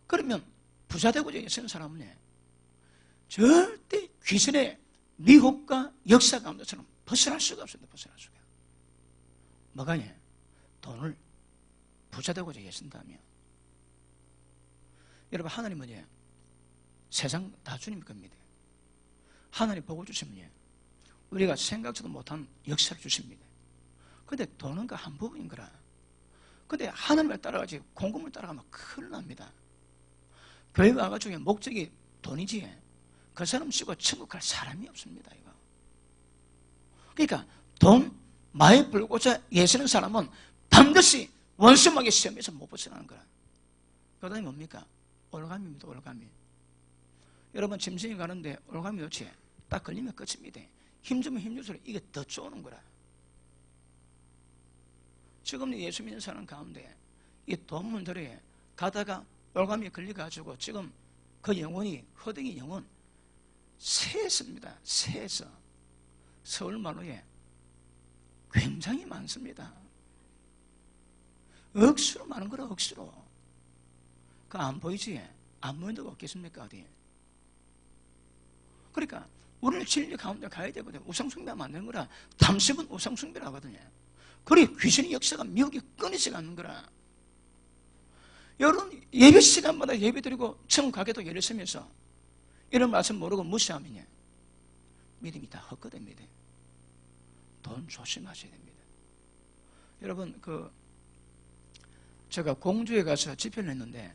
그러면 부자 되고자 애쓰는 사람은 절대 귀신의 미혹과 역사 가운데서는 벗어날 수가 없습니다. 벗어날 수가. 뭐가 돈을 부자 되고자 애쓴다면, 여러분, 하나님은 세상 다 주님 겁니다. 하나님 복을 주시면 우리가 생각지도 못한 역사를 주십니다. 근데 돈은 그 한 부분인 거라. 근데 하나님을 따라가지 공금을 따라가면 큰일 납니다. 교회 와가지고 목적이 돈이지 그 사람 쓰고 천국 갈 사람이 없습니다. 이거. 그러니까 돈 많이 벌고자 애쓰는 사람은 반드시 원수마귀 시험에서 못 벗어나는 거라. 그 다음에 뭡니까? 올감입니다. 올감이. 여러분 짐승이 가는데 올감이 좋지 딱 걸리면 끝입니다. 힘주면 힘줄수록 이게 더 쪼는 거라. 지금 예수 믿는 사람 가운데 이 돈문들에 가다가 올감이 걸려가지고 지금 그 영혼이 허둥이 영혼 새습니다. 새서 서울말로에 굉장히 많습니다. 억수로 많은 거라. 억수로. 그 안 보이지? 안 보이는 데가 없겠습니까? 어디? 그러니까 우리는 진리 가운데 가야 되거든요. 우상숭배하면 안 되는 거라. 탐심은 우상숭배라거든요. 그래 귀신의 역사가 미혹이 끊이지가 않는 거라. 여러분 예배 시간마다 예배 드리고 천국 가게도 예를 쓰면서 이런 말씀 모르고 무시하면 믿음이 다 헛거됩니다. 돈 조심하셔야 됩니다. 여러분 제가 공주에 가서 집회를 했는데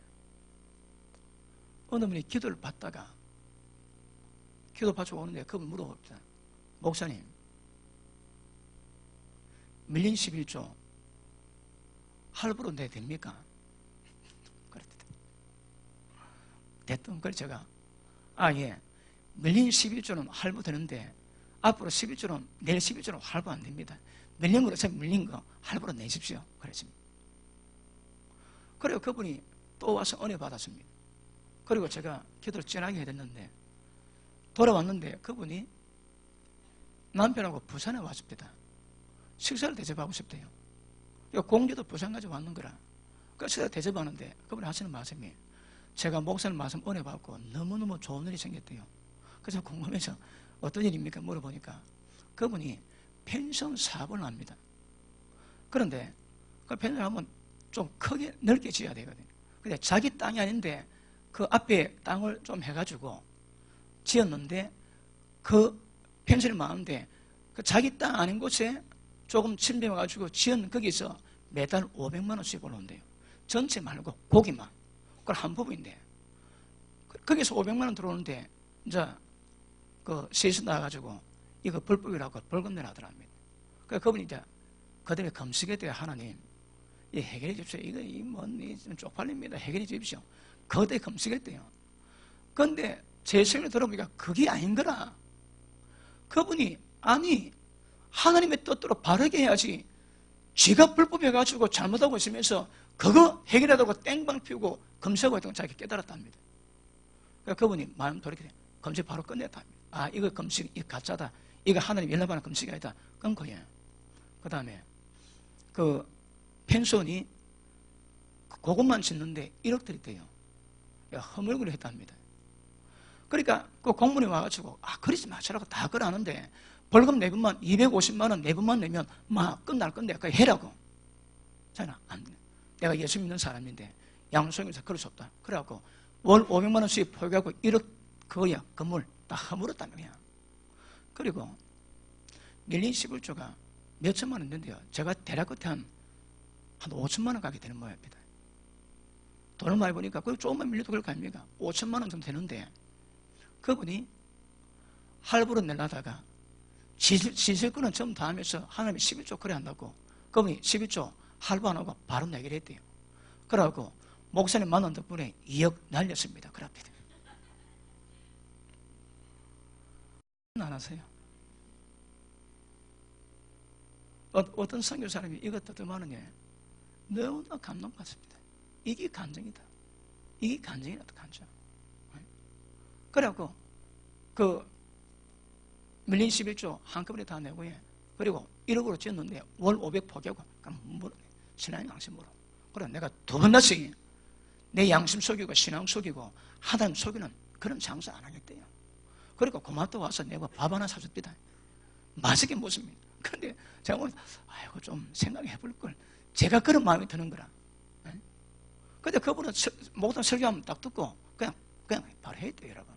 어느 분이 기도를 받다가 기도 받쳐 오는데 그분 물어봅니다. 목사님, 밀린 11조 할부로 내야 됩니까? 그랬대. 됐던 걸 제가 예, 밀린 11조는 할부 되는데 앞으로 11조는 내일 11조는 할부 안 됩니다. 밀린 거 어차피 밀린 거 할부로 내십시오. 그랬습니다. 그리고 그분이 또 와서 은혜 받았습니다. 그리고 제가 기도를 진하게 해야 됐는데 돌아왔는데 그분이 남편하고 부산에 왔습니다. 식사를 대접하고 싶대요. 공주도 부산 가지고 왔는 거라. 그 식사 대접하는데 그분이 하시는 말씀이 제가 목사님 말씀 은혜 받고 너무너무 좋은 일이 생겼대요. 그래서 궁금해서 어떤 일입니까? 물어보니까 그분이 펜션 사업을 합니다. 그런데 그 펜션을 한번 좀 크게 넓게 지어야 되거든요. 근데 자기 땅이 아닌데 그 앞에 땅을 좀 해가지고 지었는데 그 펜션이 많은데 그 자기 땅 아닌 곳에 조금 침범해가지고 지은 거기서 매달 500만 원씩 올라온대요. 전체 말고 고기만. 그걸 한 부분인데 거기서 500만 원 들어오는데 이제 그 세수 나와가지고 이거 불법이라고 벌금 내라더랍니다. 그러니까 그분이 이제 그다음에 금식에 대해 하나님 이 해결해 주십시오. 이거 이 쪽팔립니다. 해결해 주십시오. 거대 금식했대요. 그런데 제 설명을 들어보니까 그게 아닌 거라. 그분이 아니 하나님의 뜻대로 바르게 해야지 지가 불법해가지고 잘못하고 있으면서 그거 해결하다고 땡방 피우고 금식하고 있던 걸 자기 깨달았답니다. 그러니까 그분이 마음 돌이켜 금식 바로 끝냈답니다. 이거 금식 이거 가짜다. 이거 하나님 연락하는 금식이 아니다. 끊고 예. 그 다음에 그 펜션이 그것만 짓는데 1억 들이대요. 허물고를 했답니다. 그러니까 그 공무원이 와가지고 그러지 마시라고 다 그러는데 벌금 내분만 250만 원 내분만 내면 막 끝날 건데 그거 해라고. 자나 안 돼. 내가 예수 믿는 사람인데 양성에서 그럴 수 없다. 그래갖고 월 500만 원씩 포기하고 1억 그거야 건물 다 허물었다며 그냥. 그리고 밀린 11조가 몇 천만 원 있는데요. 제가 대략 끝에 한 5천만 원 가게 되는 모양입니다. 돈을 많이 보니까 그걸 조금만 밀려도 그럴 거 아닙니까? 5천만 원 정도 되는데 그분이 할부로 내려다가 지실권은 전부 다 하면서 하나님이 11조 그래 한다고 그분이 11조 할부 안 하고 바로 내기를 했대요. 그래갖고 목사님 만난 덕분에 2억 날렸습니다. 그럽니다. 안 하세요? 어떤 선교 사람이 이것도 더 많으냐 너무나 감동받습니다. 이게 간증이다. 이게 간증이다. 간증. 그래갖고 그 밀린 11조 한꺼번에 다 내고 그리고 1억으로 지었는데 월 500 포기하고 그럼 신앙 양심으로. 그래 내가 두 번 다시 내 양심 속이고 신앙 속이고 하나님 속이는 그런 장사 안 하겠대요. 그러니까 고맙다 와서 내가 밥 하나 사줬다. 맛있게 먹습니다. 그런데 제가 오늘 좀 생각해 볼 걸. 제가 그런 마음이 드는 거라. 근데 그분은 목사 설교하면 딱 듣고 그냥 바로 해야 돼요, 여러분.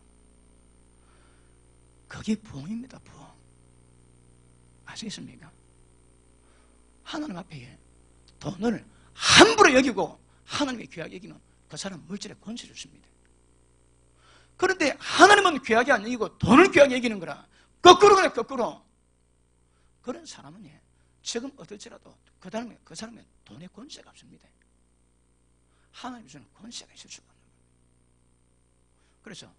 그게 부흥입니다, 부흥. 아시겠습니까? 하나님 앞에 돈을 함부로 여기고 하나님의 귀하게 여기면 그 사람 물질에 권세를 줍니다. 그런데 하나님은 귀하게 안 여기고 돈을 귀하게 여기는 거라. 거꾸로 그래, 거꾸로. 그런 사람은 지금 어떨지라도 그 사람의 돈에 권세가 없습니다. 하나님 주는 권세가 있을 수가 없는 거예요. 그래서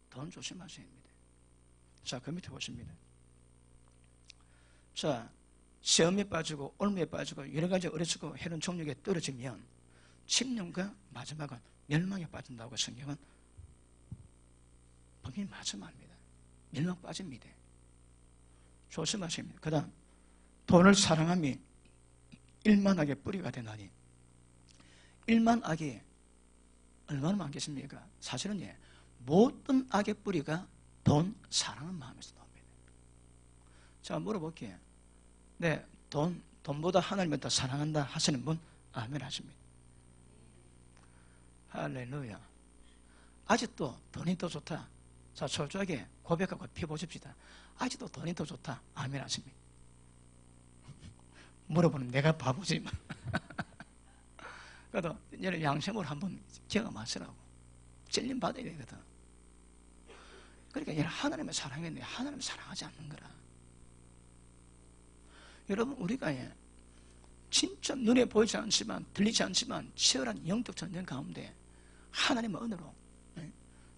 돈 조심하셔야 합니다. 자, 그 밑에 보십니다. 자, 시험에 빠지고 올무에 빠지고 여러 가지 어리석고 해로운 정욕에 떨어지면 10년과 마지막은 멸망에 빠진다고 성경은 분명히 말씀합니다. 멸망 빠집니다. 조심하셔야 합니다. 그 다음 돈을 사랑함이 일만악의 뿌리가 되나니 일만 악이 얼마나 많겠습니까? 사실은 모든 악의 뿌리가 돈 사랑하는 마음에서 나옵니다. 자, 물어볼게요. 네, 돈보다 하나님을 더 사랑한다 하시는 분 아멘 하십니다. 할렐루야. 아직도 돈이 더 좋다. 자, 솔직하게 고백하고 피보십시다. 아직도 돈이 더 좋다. 아멘 하십니다. 물어보는 내가 바보지만. 그래도 여러분 양심으로 한번 경험하시라고. 찔림 받아야 되거든. 그러니까 여러분 하나님을 사랑했는데 하나님을 사랑하지 않는 거라. 여러분 우리가 진짜 눈에 보이지 않지만 들리지 않지만 치열한 영적 전쟁 가운데 하나님의 은혜로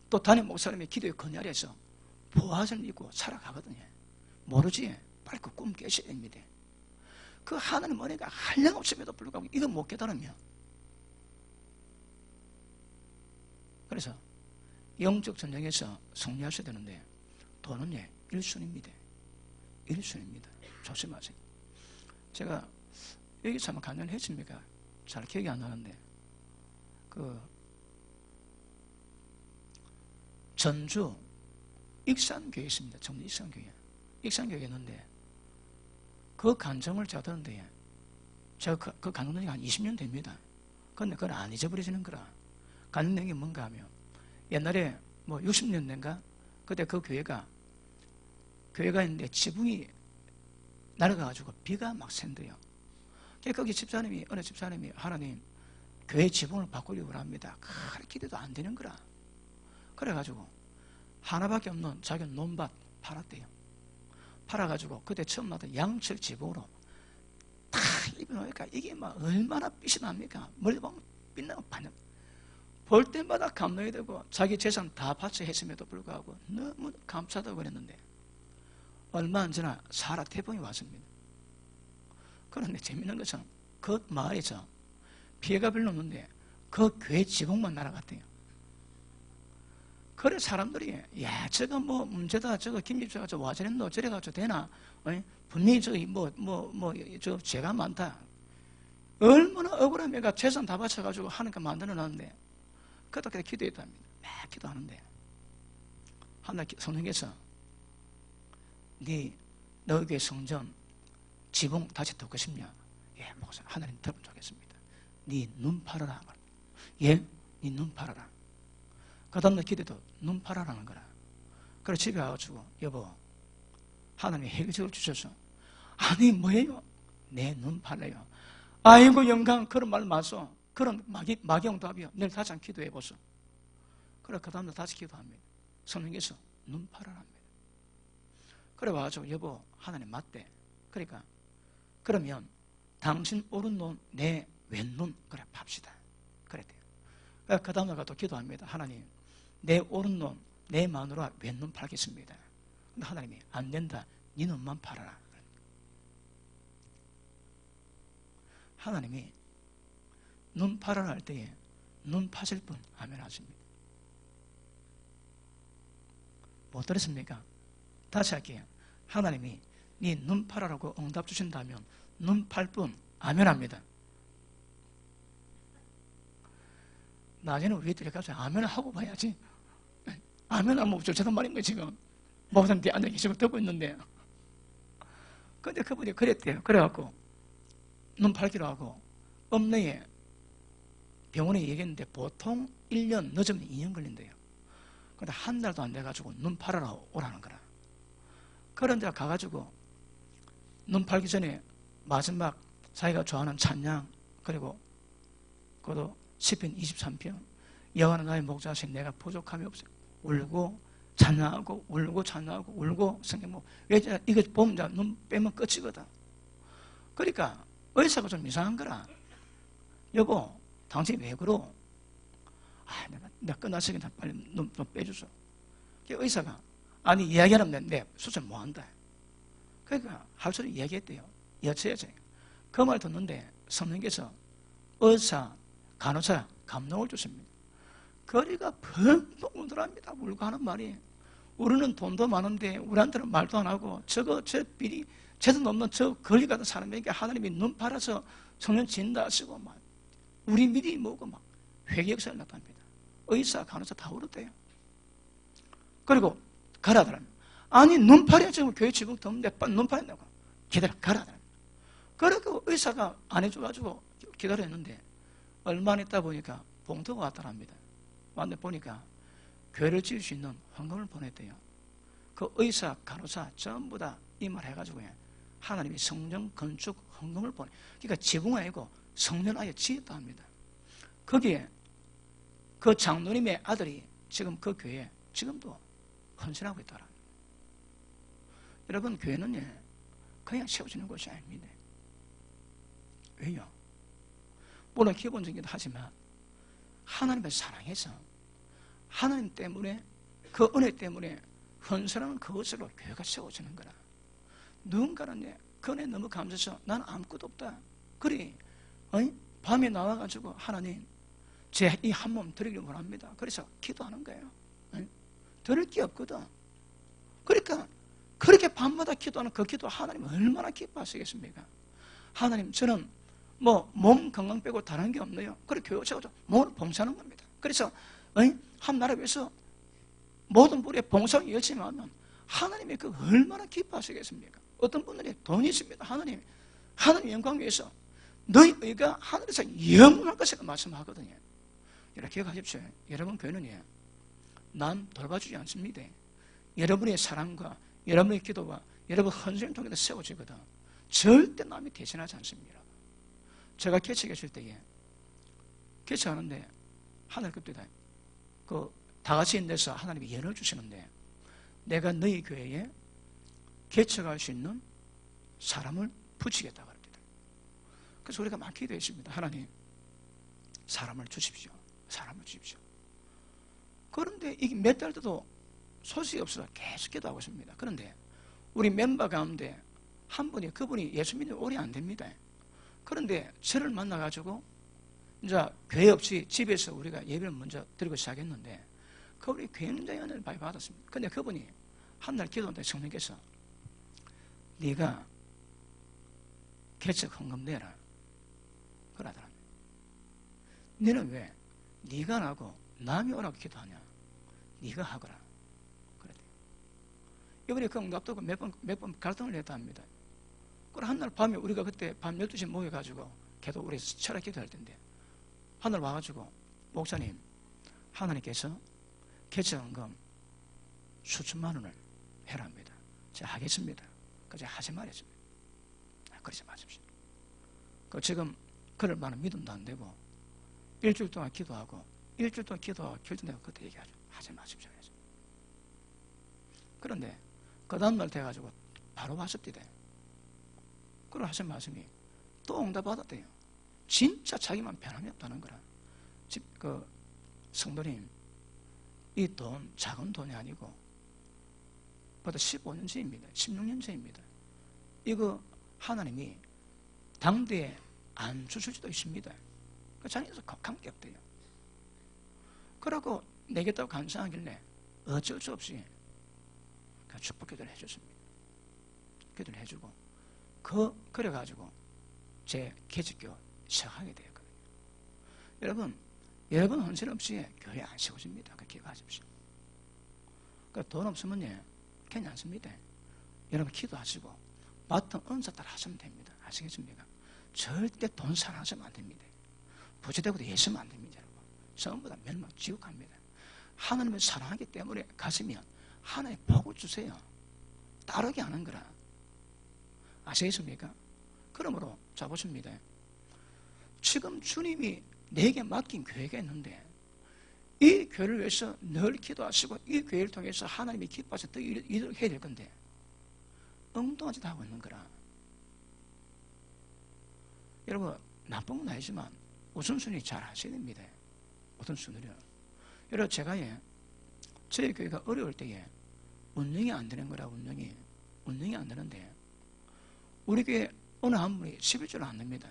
또 담임 목사님의 기도에 건열해서 보아를 믿고 살아가거든요. 모르지? 빨리 그 꿈 깨셔야 됩니다. 그 하나님 은혜가 한량없음에도 불구하고 이거 못 깨달으면, 그래서 영적 전쟁에서 승리하셔야 되는데 돈은 1순위입니다. 1순위입니다. 조심하세요. 제가 여기서 한번 강연했습니까? 잘 기억이 안 나는데 전주 익산교회 있습니다. 전주 익산교회. 익산교회 있는데 그 간증을 제가 듣는데 제가 그 간증 한 20년 됩니다. 그런데 그건 안 잊어버려지는 거라. 간증 내용이 뭔가 하면 옛날에 뭐 60년대인가 그때 그 교회가 있는데 지붕이 날아가가지고 비가 막 샌대요. 거기 집사님이 어느 집사님이 하나님 교회 지붕을 바꾸려고 합니다. 그렇게 기도도 안 되는 거라. 그래가지고 하나밖에 없는 자기 논밭 팔았대요. 팔아가지고 그때 처음 나던 양철 지붕으로 다 입어놓으니까 이게 막 얼마나 빛이 납니까? 멀리 보면 빛나고 반영. 볼 때마다 감동이 되고 자기 재산 다 바쳐 했음에도 불구하고 너무 감사하다고 그랬는데 얼마 안 지나 사라 태풍이 왔습니다. 그런데 재밌는 것은 그 마을에서 피해가 별로 없는데 그 교회 지붕만 날아갔대요. 그래 사람들이 야 저거 뭐 문제다, 저거 김집사가 저 와 저랬노 저래가지고 되나, 분명히 저기 저 죄가 많다. 얼마나 억울하면 재산 다 바쳐가지고 하니까 만들어놨는데 그렇게 기도했답니다. 막 기도하는데 하나님 성령께서 너희 교회 성전 지붕 다시 듣고 싶냐? 예, 목사 하나님 들으면 좋겠습니다. 네 눈 팔아라. 예, 네 눈 팔아라. 그 다음날 기도도 눈 팔아라는 거라. 그래 집에 와가지고 여보 하나님이 해결책을 주셔서 아니 뭐예요? 내 눈 팔래요. 아이고 영광 그런 말 마소. 그런 막영답이요. 내일 다시 한번 기도해보소. 그래 그 다음날 다시 기도합니다. 성령께서 눈 팔아랍니다. 그래 와가지고 여보 하나님 맞대. 그러니까 그러면 당신 오른눈 내 왼눈 그래 팝시다. 그랬대요. 그 다음날 가도 기도합니다. 하나님 내 오른눈 내 마누라 왼눈 팔겠습니다. 근데 하나님이 안 된다. 네 눈만 팔아라. 하나님이 눈 팔아라 할 때에 눈 파실 분 아멘 하십니다. 못 들었습니까? 다시 할게요. 하나님이 네 눈 팔아라고 응답 주신다면 눈 팔 분 아멘 합니다. 나중에는 우리들이 가서 아멘 하고 봐야지. 아멘 하면 어쩌자는 말인 거예요 지금. 목사님 뒤에 앉아 계시고 듣고 있는데. 근데 그분이 그랬대요. 그래갖고 눈 팔기로 하고 엄내에 병원에 얘기했는데 보통 1년 늦으면 2년 걸린대요. 근데 한 달도 안 돼가지고 눈 팔아라 오라는 거라. 그런 데 가가지고 눈 팔기 전에 마지막 자기가 좋아하는 찬양 그리고 그것도 시편 23편 여호와는 나의 목자신 내가 부족함이 없어요. 울고 찬양하고 울고 찬양하고 울고 성경 뭐 이거 보면 눈 빼면 끝이거든. 그러니까 의사가 좀 이상한 거라. 여보 당신이 왜 그러? 내가 끝났으니까 빨리 눈 빼주소. 의사가 아니 이야기하면 내 수술 못한다. 그러니까 할 소리 이야기했대요. 여쭤야지. 그 말 듣는데 성령께서 의사 간호사 감동을 주십니다. 거리가 펑펑 울더랍니다. 울고 하는 말이 우리는 돈도 많은데 우리한테는 말도 안 하고 저 비리 제도 없는 저 거리 같은 사람에게 하나님이 눈 팔아서 성령 진다 하시고 막 우리 미리 뭐고 막 회개 역사를 나타납니다. 의사 간호사 다 울었대요. 그리고 가라더랍니다. 아니 눈 팔이야 지금 교회 지붕 덮는데 눈 팔인다고 기다려 가라더랍니다. 그리고 의사가 안 해줘가지고 기다렸는데 얼마 안 있다 보니까 봉투가 왔더랍니다. 왔는데 보니까 교회를 지을 수 있는 헌금을 보냈대요. 그 의사, 간호사 전부 다 이 말 해가지고 하나님이 성전 건축 헌금을 보내. 그러니까 지붕 아니고 성전 아예 지었다 합니다. 거기에 그 장로님의 아들이 지금 그 교회에 지금도 헌신하고 있더라. 여러분 교회는 그냥 세워지는 것이 아닙니다. 왜요? 물론 기본적이기도 하지만 하나님의 사랑해서 하나님 때문에 그 은혜 때문에 헌신하는 그것으로 교회가 세워지는 거라. 누군가는 그 은혜 너무 감사해서 나는 아무것도 없다. 그래 밤에 나와가지고 하나님 제 이 한 몸 드리길 원합니다. 그래서 기도하는 거예요. 드릴 게 없거든. 그러니까 그렇게 밤마다 기도하는 그 기도 하나님 얼마나 기뻐하시겠습니까? 하나님 저는 뭐 몸 건강 빼고 다른 게 없네요. 그렇게 교회 세워서 몸을 봉사하는 겁니다. 그래서 한 나라 위해서 모든 분의 봉사를 열심히 하면 하나님이 그 얼마나 기뻐하시겠습니까? 어떤 분들이 돈이 있습니다. 하나님 영광 위해서 너희 의가 하늘에서 영원할 것이라 말씀하거든요. 이렇게 기억하십시오. 여러분 교회는 남 돌봐주지 않습니다. 여러분의 사랑과 여러분의 기도와 여러분 헌신을 통해서 세워지거든. 절대 남이 대신하지 않습니다. 제가 개척했을 때에 개척하는데 하늘급대다. 다 같이 있는데서 하나님이 예를 주시는데 내가 너희 교회에 개척할 수 있는 사람을 붙이겠다고 합니다. 그래서 우리가 막 기도했습니다. 하나님 사람을 주십시오. 사람을 주십시오. 그런데 이게 몇 달 돼도 소식이 없어서 계속 기도하고 있습니다. 그런데 우리 멤버 가운데 한 분이 그분이 예수 믿는 오래 안 됩니다. 그런데 저를 만나가지고 이제 교회 없이 집에서 우리가 예배를 먼저 드리고 시작했는데 그분이 굉장히 은혜를 많이 받았습니다. 근데 그분이 한날 기도하는데 성령께서 네가 개척 헌금 내라 그러더라. 너는 왜 네가 안 하고 남이 오라고 기도하냐? 네가 하거라. 그랬대요. 이번에 그 응답도 몇 번 갈등을 했다 합니다. 그래 한날 밤에 우리가 그때 밤 12시에 모여가지고 계속 우리 철학 기도할 텐데 하늘 와가지고 목사님 하나님께서 개척헌금 수천만 원을 해라 합니다. 제가 하겠습니다. 그래서 하지 말했습니다. 그러지 마십시오. 지금 그럴 만한 믿음도 안 되고 일주일 동안 기도하고 일주일 동안 기도하고 결정되고 그때 얘기하죠. 하지 마십시오. 그런데 그 다음날 돼가지고 바로 왔습니다. 그걸 하신 말씀이 또 응답 받았대요. 진짜 자기만 변함이 없다는 거라. 성도님 이 돈 작은 돈이 아니고 보다 15년째입니다. 16년째입니다. 이거 하나님이 당대에 안 주실 수도 있습니다. 자기에서 걱한 게 없대요. 그러고 내겠다고 감사하길래 어쩔 수 없이 축복 기도를 해줬습니다. 기도를 해주고 그래가지고 제 개척교 시작하게 되었거든요. 여러분 헌신 없이 교회 안 세워집니다. 그렇게 기억하십시오. 돈 없으면 괜찮습니다. 여러분 기도하시고 맡은 은사 따라 하시면 됩니다. 아시겠습니까? 절대 돈 사랑하시면 안 됩니다. 부채되고도 예수면 안 됩니다. 여러분. 전부 다 멸망 지옥 갑니다. 하나님을 사랑하기 때문에 가시면 하나님 복을 주세요. 따르게 하는 거라. 아시겠습니까? 그러므로 자 보십니다. 지금 주님이 내게 맡긴 교회가 있는데 이 교회를 위해서 늘 기도하시고 이 교회를 통해서 하나님이 기뻐하셔서 또 이렇게 해야 될 건데 엉뚱한 짓 하고 있는 거라. 여러분 나쁜 건 아니지만 우선순위 잘 하셔야 됩니다. 우선순위를. 여러분 제가 저희 교회가 어려울 때에 운영이 안 되는 거라. 운영이 안 되는데 우리 교회 어느 한 분이 11조를 안 냅니다.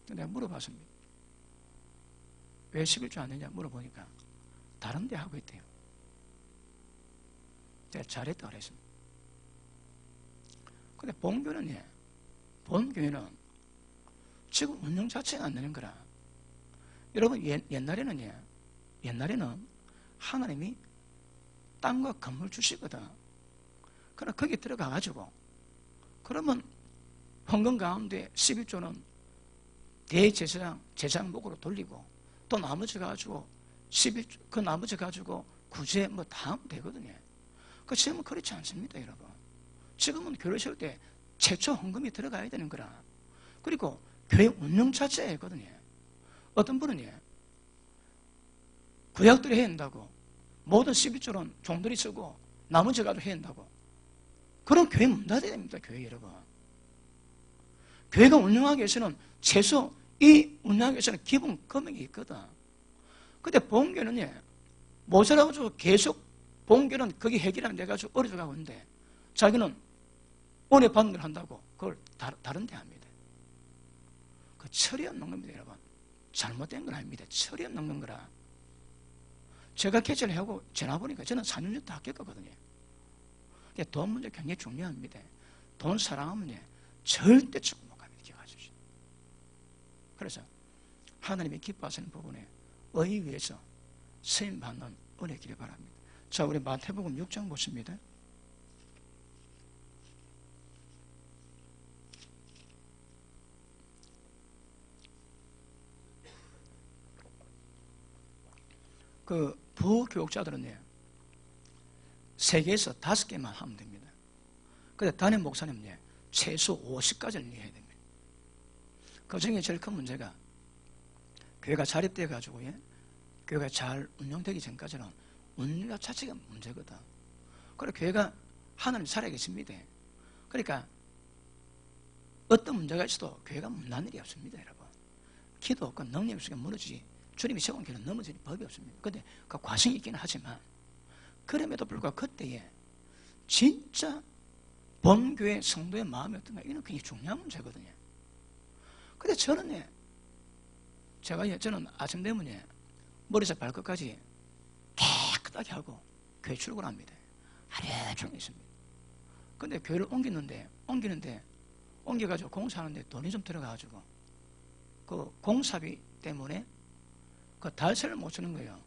내가 물어봤습니다. 왜 11조 안 내냐 물어보니까 다른 데 하고 있대요. 제가 잘했다 그랬습니다. 근데 본교회는 지금 운영 자체가 안 되는 거라. 여러분 옛날에는 하나님이 땅과 건물 주시거든. 그러나 거기 들어가가지고 그러면 헌금 가운데 11조는 대제사장 목으로 돌리고 또 나머지 가지고 11조 그 나머지 가지고 구제 뭐 다 하면 되거든요. 지금은 그렇지 않습니다, 여러분. 지금은 교회 세울 때 최초 헌금이 들어가야 되는 거라. 그리고 교회 운영 자체가 있거든요. 어떤 분은 구약들이 해야 한다고 모든 11조는 종들이 쓰고 나머지 가지고 해야 한다고. 그럼 교회 문 닫아야 됩니다, 교회 여러분. 교회가 운영하기 위해서는 최소 이 운영하기 위해서는 기본 금액이 있거든. 근데 본교는요, 모자라가지고 계속 본교는 거기 해결이 안 돼가지고 어려져가고 있는데 자기는 은혜 받는 걸 한다고 그걸 다른 데 합니다. 그 철이 없는 겁니다, 여러분. 잘못된 건 아닙니다. 철이 없는 거라. 제가 개최를 하고 지나보니까 저는 4년 전에 다 합격했거든요. 돈 문제 굉장히 중요합니다. 돈 사랑하면 절대 축구 못 갑니다. 기억하십시오. 그래서 하나님이 기뻐하시는 부분에 의위에서 쓰임 받는 은혜 기를 바랍니다. 자, 우리 마태복음 6장 보십니다. 그 부교육자들은요, 세계에서 5개만 하면 됩니다. 근데 담임 목사님은요, 최소 50까지는 해야 됩니다. 그 중에 제일 큰 문제가 교회가 자립돼 가지고 교회가 잘 운영되기 전까지는 운영 자체가 문제거든. 그리고 교회가 하나님 살아계십니다. 그러니까 어떤 문제가 있어도 교회가 못난 일이 없습니다, 여러분. 기도 없고 능력 없으니까 무너지지. 주님이 세운 길은 넘어지는 법이 없습니다. 근데 그 과정이 있기는 하지만 그럼에도 불구하고 그때에 진짜 본교회 성도의 마음이 어떤가, 이건 굉장히 중요한 문제거든요. 근데 저는 아침 되면 머리에서 발끝까지 깨끗하게 하고 교회 출근합니다. 하루 종일 있습니다. 근데 교회를 옮겨가지고 공사하는데 돈이 좀 들어가가지고 그 공사비 때문에 그 달세를 못 주는 거예요.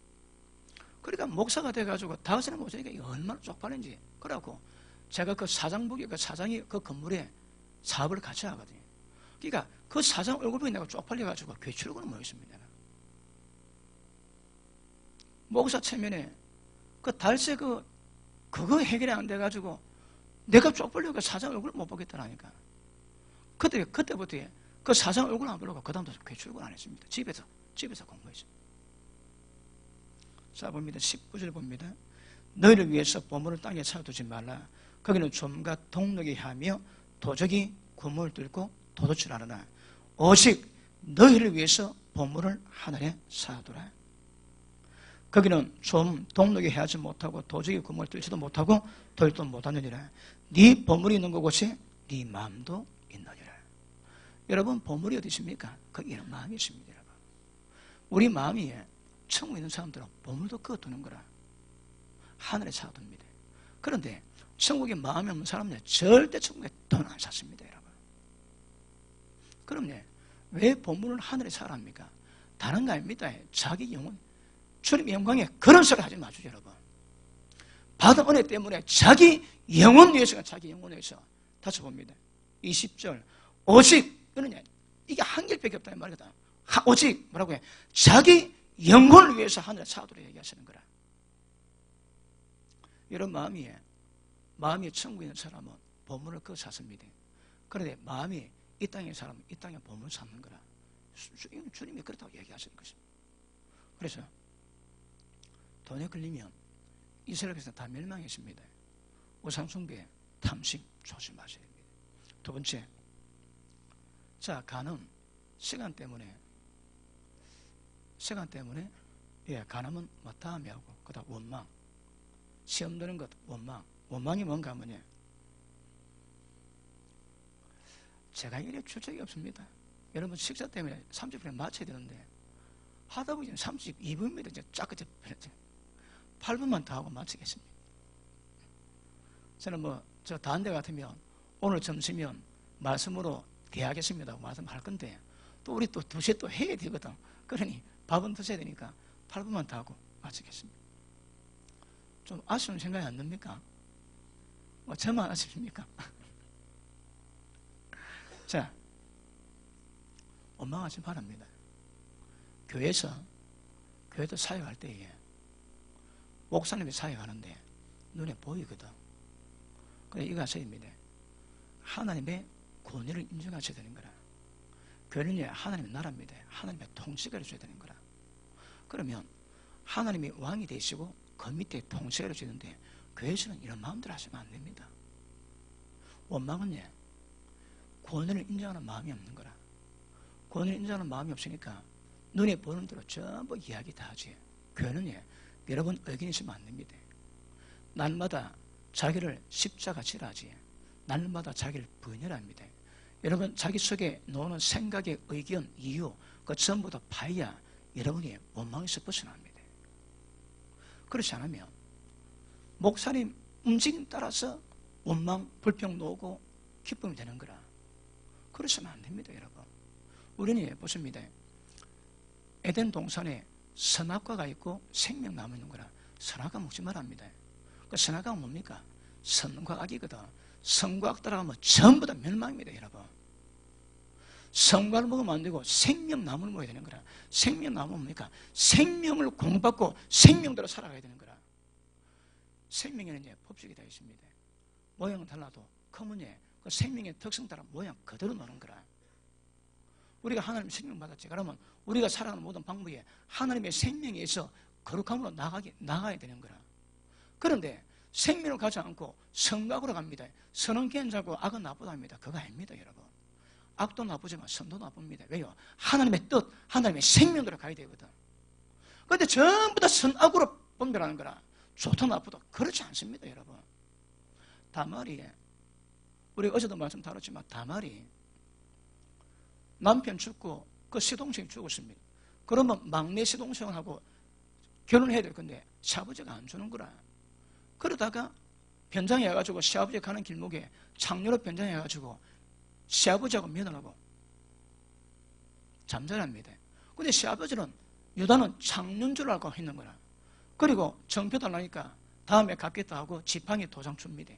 그러니까 목사가 돼가지고 달세를 못 주니까 이게 얼마나 쪽팔린지. 그래갖고 제가 그 사장이 그 건물에 사업을 같이 하거든요. 그러니까 그 사장 얼굴 보고 내가 쪽팔려가지고 교회 출근을 못 했습니다. 목사 체면에 그 달세 그거 해결이 안 돼가지고 내가 쪽팔려서 사장 얼굴을 못 보겠다라니까. 그때부터 그 사장 얼굴 안 보려고 그다음부터 교회 출근 안 했습니다. 집에서 공부했습니다. 자, 봅니다. 19절 봅니다. 너희를 위해서 보물을 땅에 쌓아두지 말라. 거기는 좀과 동력이 하며 도적이 구멍을 뚫고 도둑질하느라. 오직 너희를 위해서 보물을 하늘에 쌓아두라. 거기는 좀 동력이 해하지 못하고 도적이 구멍을 뚫지도 못하고 돌도 못하느니라. 네 보물이 있는 곳에 네 마음도 있느니라. 여러분, 보물이 어디 있습니까? 거기에는 마음이 있습니다. 여러분. 우리 마음이 천국에 있는 사람들은 보물도 그어두는 거라. 하늘에 쌓아둡니다. 그런데 천국에 마음이 없는 사람은 절대 천국에 돈 안 쌓습니다, 여러분. 그럼요, 왜 보물을 하늘에 쌓으랍니까? 다른 거 아닙니다. 자기 영혼, 주님의 영광에 그런 소리 하지 마시죠, 여러분. 받은 은혜 때문에 자기 영혼 위해서, 자기 영혼 위해서 다쳐봅니다. 20절. 오직, 이게 한 길밖에 없다는 말이거든. 오직, 뭐라고 해? 자기 영혼을 위해서 하늘에 쌓아두라 얘기하시는 거라. 이런 마음이 천국에 있는 사람은 보물을 그어 쌓습니다. 그런데 마음이 이 땅의 사람은 이 땅에 보물을 쌓는 거라. 주님이 그렇다고 얘기하시는 것입니다. 그래서 돈에 걸리면 이스라엘에서 다 멸망했습니다. 우상숭배, 탐식 조심하셔야 됩니다. 두 번째, 자, 간음, 시간 때문에 간음은 다음에 하고, 그 다음 원망, 시험 드는 것, 원망이 뭔가 하면요, 제가 이래 줄 적이 없습니다. 여러분, 식사 때문에 30분에 맞춰야 되는데 하다 보니 32분입니다. 이제 쫙 8분만 더 하고 마치겠습니다. 저는 저 다른 데 같으면 오늘 점심이면 말씀으로 대하겠습니다 하고 말씀할 건데, 또 우리 또 2시에 또 해야 되거든. 그러니 밥은 드셔야 되니까 8분만 더 하고 마치겠습니다. 좀 아쉬운 생각이 안 듭니까? 저만 아쉽습니까? 자, 원망하지 바랍니다. 교회도 사역할 때에 목사님이 사역하는데 눈에 보이거든. 그래, 이거 하셔야 됩니다. 하나님의 권위를 인정하셔야 되는 거라. 교회는 하나님의 나라입니다. 하나님의 통치가 되셔야 되는 거라. 그러면 하나님이 왕이 되시고 그 밑에 통치가 되시는데 교회에서는 이런 마음대로 하시면 안 됩니다. 원망은 권위를 인정하는 마음이 없는 거라. 권위를 인정하는 마음이 없으니까 눈에 보는 대로 전부 이야기 다 하지. 교회는 여러분 의견이 있으면 안 됩니다. 날마다 자기를 십자가질하지. 날마다 자기를 분열합니다. 여러분 자기 속에 놓는 생각의 의견, 이유 그 전부 다 파야 여러분이 원망에서 벗어납니다. 그렇지 않으면 목사님 움직임 따라서 원망, 불평 놓고 기쁨이 되는 거라. 그러시면 안 됩니다, 여러분. 우리는 보십니다. 에덴 동산에 선악과가 있고 생명나무 있는 거라. 선악과 먹지 말랍니다. 그 선악과가 뭡니까? 선과 악이거든. 선과 악 따라가면 전부 다 멸망입니다, 여러분. 선과를 먹으면 안 되고 생명나무를 먹어야 되는 거라. 생명나무는 뭡니까? 생명을 공부받고 생명대로 살아가야 되는 거라. 생명에는 이제 법칙이 다 있습니다. 모양은 달라도 크면 그 생명의 특성 따라 모양 그대로 노는 거라. 우리가 하나님의 생명 받았지. 그러면 우리가 살아가는 모든 방법이 하나님의 생명에 있어 거룩함으로 나가야 되는 거라. 그런데 생명을 가지 않고 선각으로 갑니다. 선은 괜찮고 악은 나쁘답니다. 그거 아닙니다, 여러분. 악도 나쁘지만 선도 나쁩니다. 왜요? 하나님의 뜻, 하나님의 생명대로 가야 되거든. 그런데 전부 다 선악으로 분별하는 거라. 좋다 나쁘다 그렇지 않습니다, 여러분. 다말이, 우리 어제도 말씀 다뤘지만 다말이 남편 죽고 그 시동생이 죽었습니다. 그러면 막내 시동생하고 결혼해야 될 건데 시아버지가 안 주는 거라. 그러다가 변장해 가지고 시아버지 가는 길목에 창녀로 변장해 가지고 시아버지하고 며느라고 잠자랍니다. 근데 시아버지는 유다는 창녀인 줄 알고 했는 거라. 그리고 정표 달라니까 다음에 갚겠다 하고 지팡이 도장 줍니다.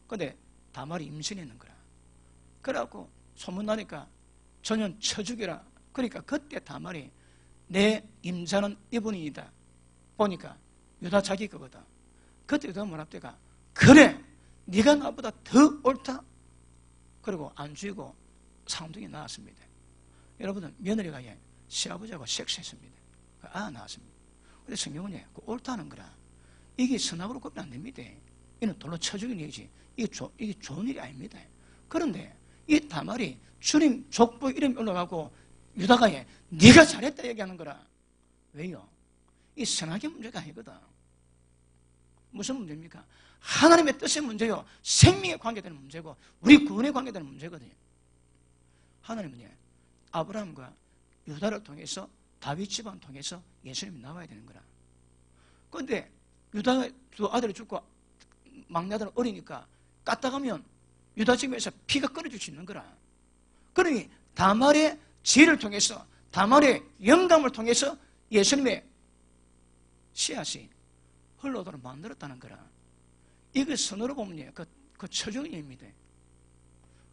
근데 다말이 임신했는 거라. 그래갖고 소문나니까 전혀 쳐죽이라. 그러니까 그때 다말이 내 임자는 이분이다. 보니까 유다 자기 거거든. 그때 유다가 뭐라 때가 그래 네가 나보다 더 옳다. 그리고 안 죽이고 상둥이 나왔습니다. 여러분은 며느리가 시아버지하고 섹스했습니다. 나왔습니다. 근데 성경은 그 옳다는 거라. 이게 선악으로 꼽으면 안 됩니다. 이는 돌로 쳐 죽이는 얘기지. 이게 좋은 일이 아닙니다. 그런데 이 다말이 주님 족보 이름이 올라가고 유다가 네가 잘했다 얘기하는 거라. 왜요? 이 선악의 문제가 아니거든. 무슨 문제입니까? 하나님의 뜻의 문제요. 생명에 관계되는 문제고 우리 구원에 관계되는 문제거든요. 하나님은 아브라함과 유다를 통해서 다윗 집안 통해서 예수님이 나와야 되는 거라. 그런데 유다 두 아들이 죽고 막내 아들은 어리니까 까딱하면 유다 집에서 피가 끓어질 수 있는 거라. 그러니 다말의 지혜를 통해서 다말의 영감을 통해서 예수님의 씨앗이 흘러오도록 만들었다는 거라. 이거 선으로 보면 그 처종입니다.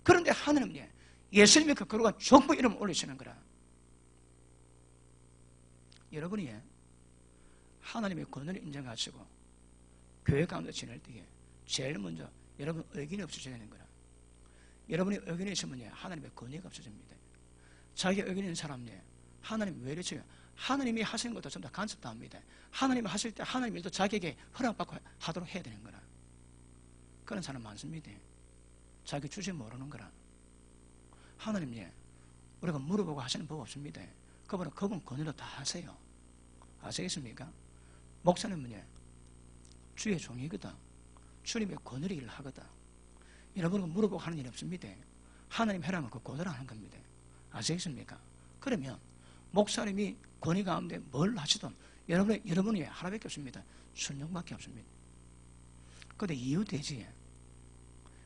그런데 하나님은 예수님의 그 거룩한 족보 이름을 올리시는 거라. 여러분이 하나님의 권위를 인정하시고 교회 가운데 지낼 때에 제일 먼저 여러분 의견이 없어져야 되는 거라. 여러분이 의견이 있으면 하나님의 권위가 없어집니다. 자기 의견이 있는 사람은 하나님 왜 이러죠? 하나님이 하시는 것도 전부 다 간섭도 합니다. 하나님이 하실 때 하나님이 또 자기에게 허락받고 하도록 해야 되는 거라. 그런 사람 많습니다. 자기 주제 모르는 거라. 하나님 우리가 물어보고 하시는 법 없습니다. 그분 권위로 다 하세요. 아시겠습니까? 목사님은 주의 종이거든. 주님의 권위로 일을 하거든. 여러분은 물어보고 하는 일이 없습니다. 하나님 해라면 그 그대로 하는 겁니다. 아시겠습니까? 그러면 목사님이 권위 가운데 뭘 하시든 여러분이 하나밖에 없습니다. 순종밖에 없습니다. 그런데 이유되지.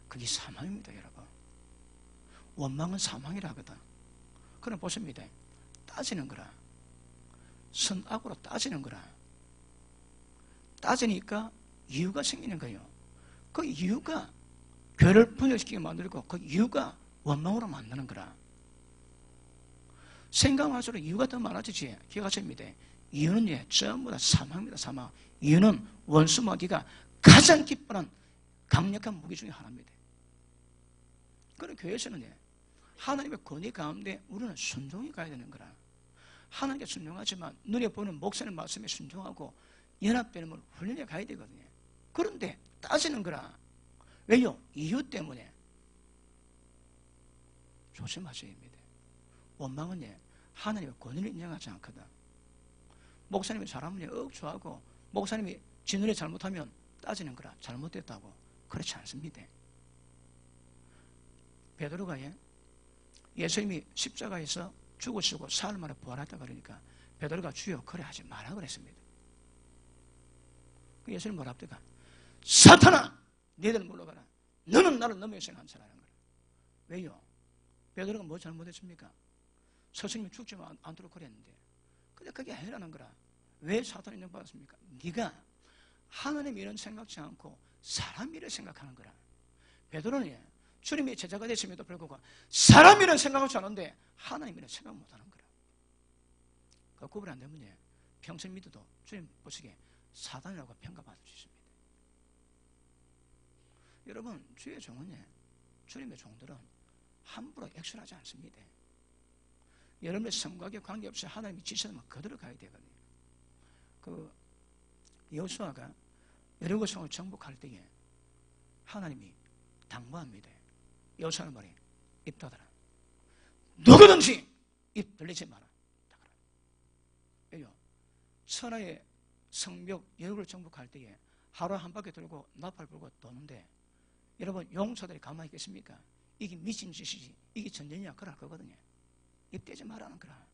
그게 사망입니다, 여러분. 원망은 사망이라 하거든. 그럼 보십니다. 따지는 거라. 선악으로 따지는 거라. 따지니까 이유가 생기는 거예요. 그 이유가 교회를 분열시키게 만들고 그 이유가 원망으로 만드는 거라. 생각할수록 이유가 더 많아지지. 기억하십니다. 이유는 전부 다 사망입니다. 사망. 이유는 원수 마귀가 가장 기뻐하는 강력한 무기 중에 하나입니다. 그런 교회에서는 하나님의 권위 가운데 우리는 순종이 가야 되는 거라. 하나님께 순종하지만 눈에 보는 목사님 말씀에 순종하고 연합되는 걸 훈련해 가야 되거든요. 그런데 따지는 거라. 왜요? 이유 때문에. 조심하셔야 합니다. 원망은 하나님의 권위를 인정하지 않거든. 목사님이 잘하면 억초하고 목사님이 지 눈에 잘못하면 따지는 거라 잘못됐다고. 그렇지 않습니다. 베드로가 예수님이 십자가에서 죽으시고 사흘 만에 부활했다 그러니까 베드로가 주여 그래 하지 마라 그랬습니다. 예수님 뭐라 합니까? 사탄아 너희들 물러가라. 너는 나를 너무에 생각한 사람인 거라. 왜요? 베드로가 뭐 잘못했습니까? 스승님이 죽지 않도록 그랬는데 근데 그게 아니라는 거라. 왜 사탄이 인정받았습니까? 네가 하나님 일은 생각지 않고 사람 일을 생각하는 거라. 베드로는 주님의 제자가 됐음에도 불구하고 사람 일은 생각하지 않는데 하나님 일은 생각 못하는 거라. 그 구분 안 되면 평생 믿어도 주님 보시기에 사단이라고 평가받을 수 있습니다. 여러분 주의 종은 주님의 종들은 함부로 액션하지 않습니다. 여러분의 성과에 관계없이 하나님이 지시하면 그대로 가야 되거든요. 그 여호수아가 여리고 성을 정복할 때에 하나님이 당부합니다. 여호수아는 말이 입 닫아라. 누구든지 입 벌리지 마라. 왜요? 천하의 성벽 여리고를 정복할 때에 하루 한 바퀴 돌고 나팔 불고 도는데 여러분 용사들이 가만히 있겠습니까? 이게 미친 짓이지 이게 전쟁이야 그럴 거거든요. 입 떼지 말라는 거라.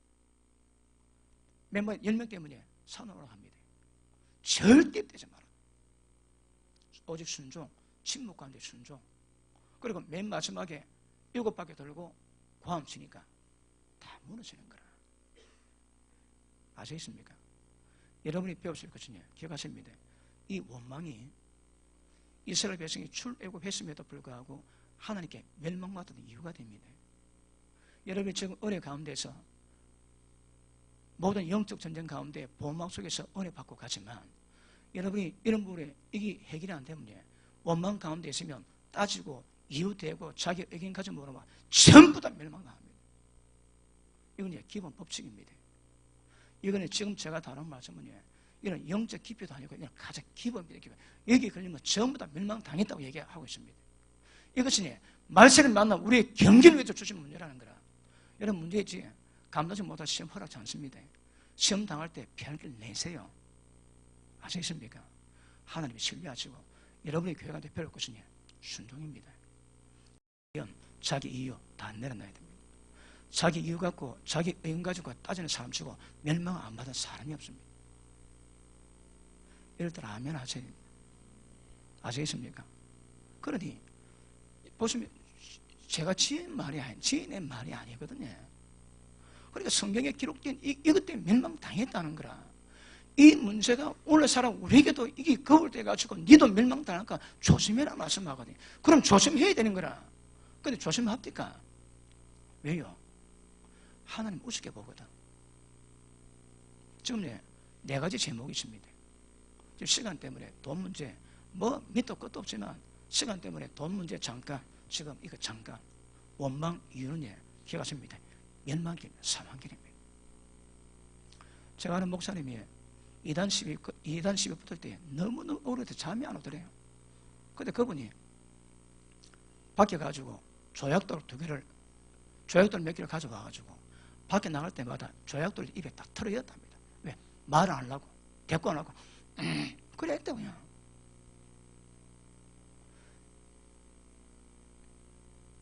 멤버 10명 때문에 산으로 합니다. 절대 입 떼지 마라. 오직 순종, 침묵 가운데 순종. 그리고 맨 마지막에 7바퀴 돌고 고함 치니까 다 무너지는 거라. 아시겠습니까? 여러분이 배우실 것이냐 기억하십니다. 이 원망이 이스라엘 백성이 출애굽했음에도 불구하고 하나님께 멸망받던 이유가 됩니다. 여러분이 지금 은혜 가운데서 모든 영적 전쟁 가운데 보호막 속에서 은혜 받고 가지만 여러분이 이런 부분에 이게 해결이 안 되면 원망 가운데 있으면 따지고 이유되고 자기 의견 가지고 물어봐 전부 다 멸망합니다. 이건 기본 법칙입니다. 이거는 지금 제가 다룬 말씀은 이런 영적 깊이도 아니고 그냥 가장 기본입니다. 기본. 여기 걸리면 전부 다 멸망당했다고 얘기하고 있습니다. 이것이 말세를 만나 우리의 경계를 위해서 주신 문제라는 거라. 여러분 문제지 감당하지 못할 시험 허락지 않습니다. 시험 당할 때 편을 내세요. 아시겠습니까? 하나님이 신뢰하시고 여러분의 교회가 배울 것이니 순종입니다. 자기 이유 다 내려놔야 됩니다. 자기 이유 갖고 자기 의견 가지고 따지는 사람 치고 멸망 안 받은 사람이 없습니다. 예를 들어 아멘 하세요. 아시겠습니까? 그러니 보시면 제가 지은 말이 지어낸 말이 아니거든요. 그러니까 성경에 기록된 이것 때문에 멸망당했다는 거라. 이 문제가 오늘 살아 우리에게도 이게 거울돼가지고 니도 멸망당할까 조심해라 말씀하거든요. 그럼 조심해야 되는 거라. 근데 조심합니까? 왜요? 하나님 우습게 보거든. 지금 네 가지 제목이 있습니다. 지금 시간 때문에 돈 문제 뭐 밑도 끝도 없지만 시간 때문에 돈 문제 잠깐 지금 이거 잠깐 원망 이유는 기억하십니다. 멸망길, 사망길입니다. 제가 아는 목사님이 2단 시비 붙을 때 너무너무 오래돼서 잠이 안 오더래요. 근데 그분이 밖에 가지고 조약돌 몇 개를 가져와가지고 밖에 나갈 때마다 조약돌 입에 딱 털어였답니다. 왜? 말을 안 하려고 대꾸 안 하고 그래 했다 그냥.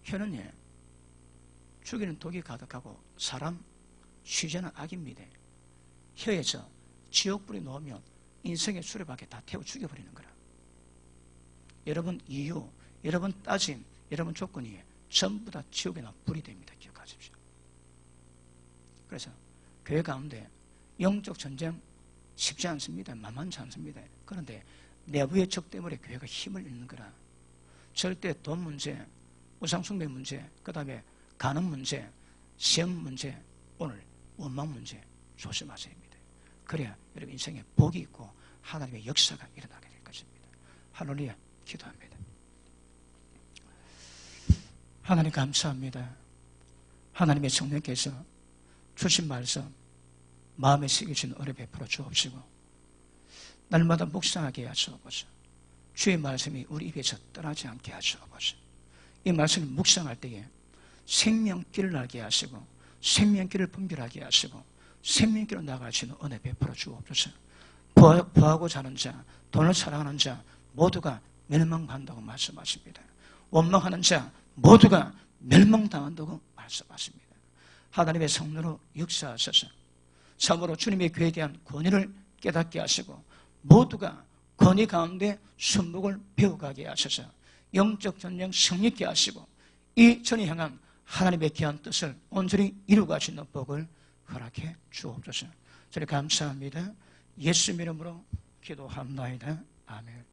혀는 죽이는 독이 가득하고 사람 쉬자는 악입니다. 혀에서 지옥불이 놓으면 인생의 수레바퀴 다 태워 죽여버리는 거라. 여러분 이유, 여러분 따짐, 여러분 조건이 전부 다 지옥에나 불이 됩니다. 기억하십시오. 그래서 교회 가운데 영적 전쟁 쉽지 않습니다. 만만치 않습니다. 그런데 내부의 적 때문에 교회가 힘을 잃는 거라. 절대 돈 문제, 우상숭배 문제, 그 다음에 가는 문제, 시험 문제, 오늘 원망 문제 조심하셔야 합니다. 그래야 여러분 인생에 복이 있고 하나님의 역사가 일어나게 될 것입니다. 할렐루야 기도합니다. 하나님 감사합니다. 하나님의 성령께서 주신 말씀 마음에 새기신 은혜 베풀어 주옵시고 날마다 묵상하게 하시옵소서. 주의 말씀이 우리 입에서 떠나지 않게 하시옵소서. 이 말씀을 묵상할 때에 생명길을 알게 하시고 생명길을 분별하게 하시고 생명길로 나가시는 은혜 베풀어 주옵소서. 부하고자 하는 자, 돈을 사랑하는 자 모두가 멸망한다고 말씀하십니다. 원망하는 자 모두가 멸망당한다고 말씀하십니다. 하나님의 성도로 역사하셔서 참으로 주님의 교회에 대한 권위를 깨닫게 하시고 모두가 권위 가운데 순복을 배워가게 하셔서 영적 전쟁 승리케 하시고 이 전에 향한 하나님의 귀한 뜻을 온전히 이루어갈 수 있는 복을 허락해 주옵소서. 저희 감사합니다. 예수 이름으로 기도합나이다. 아멘.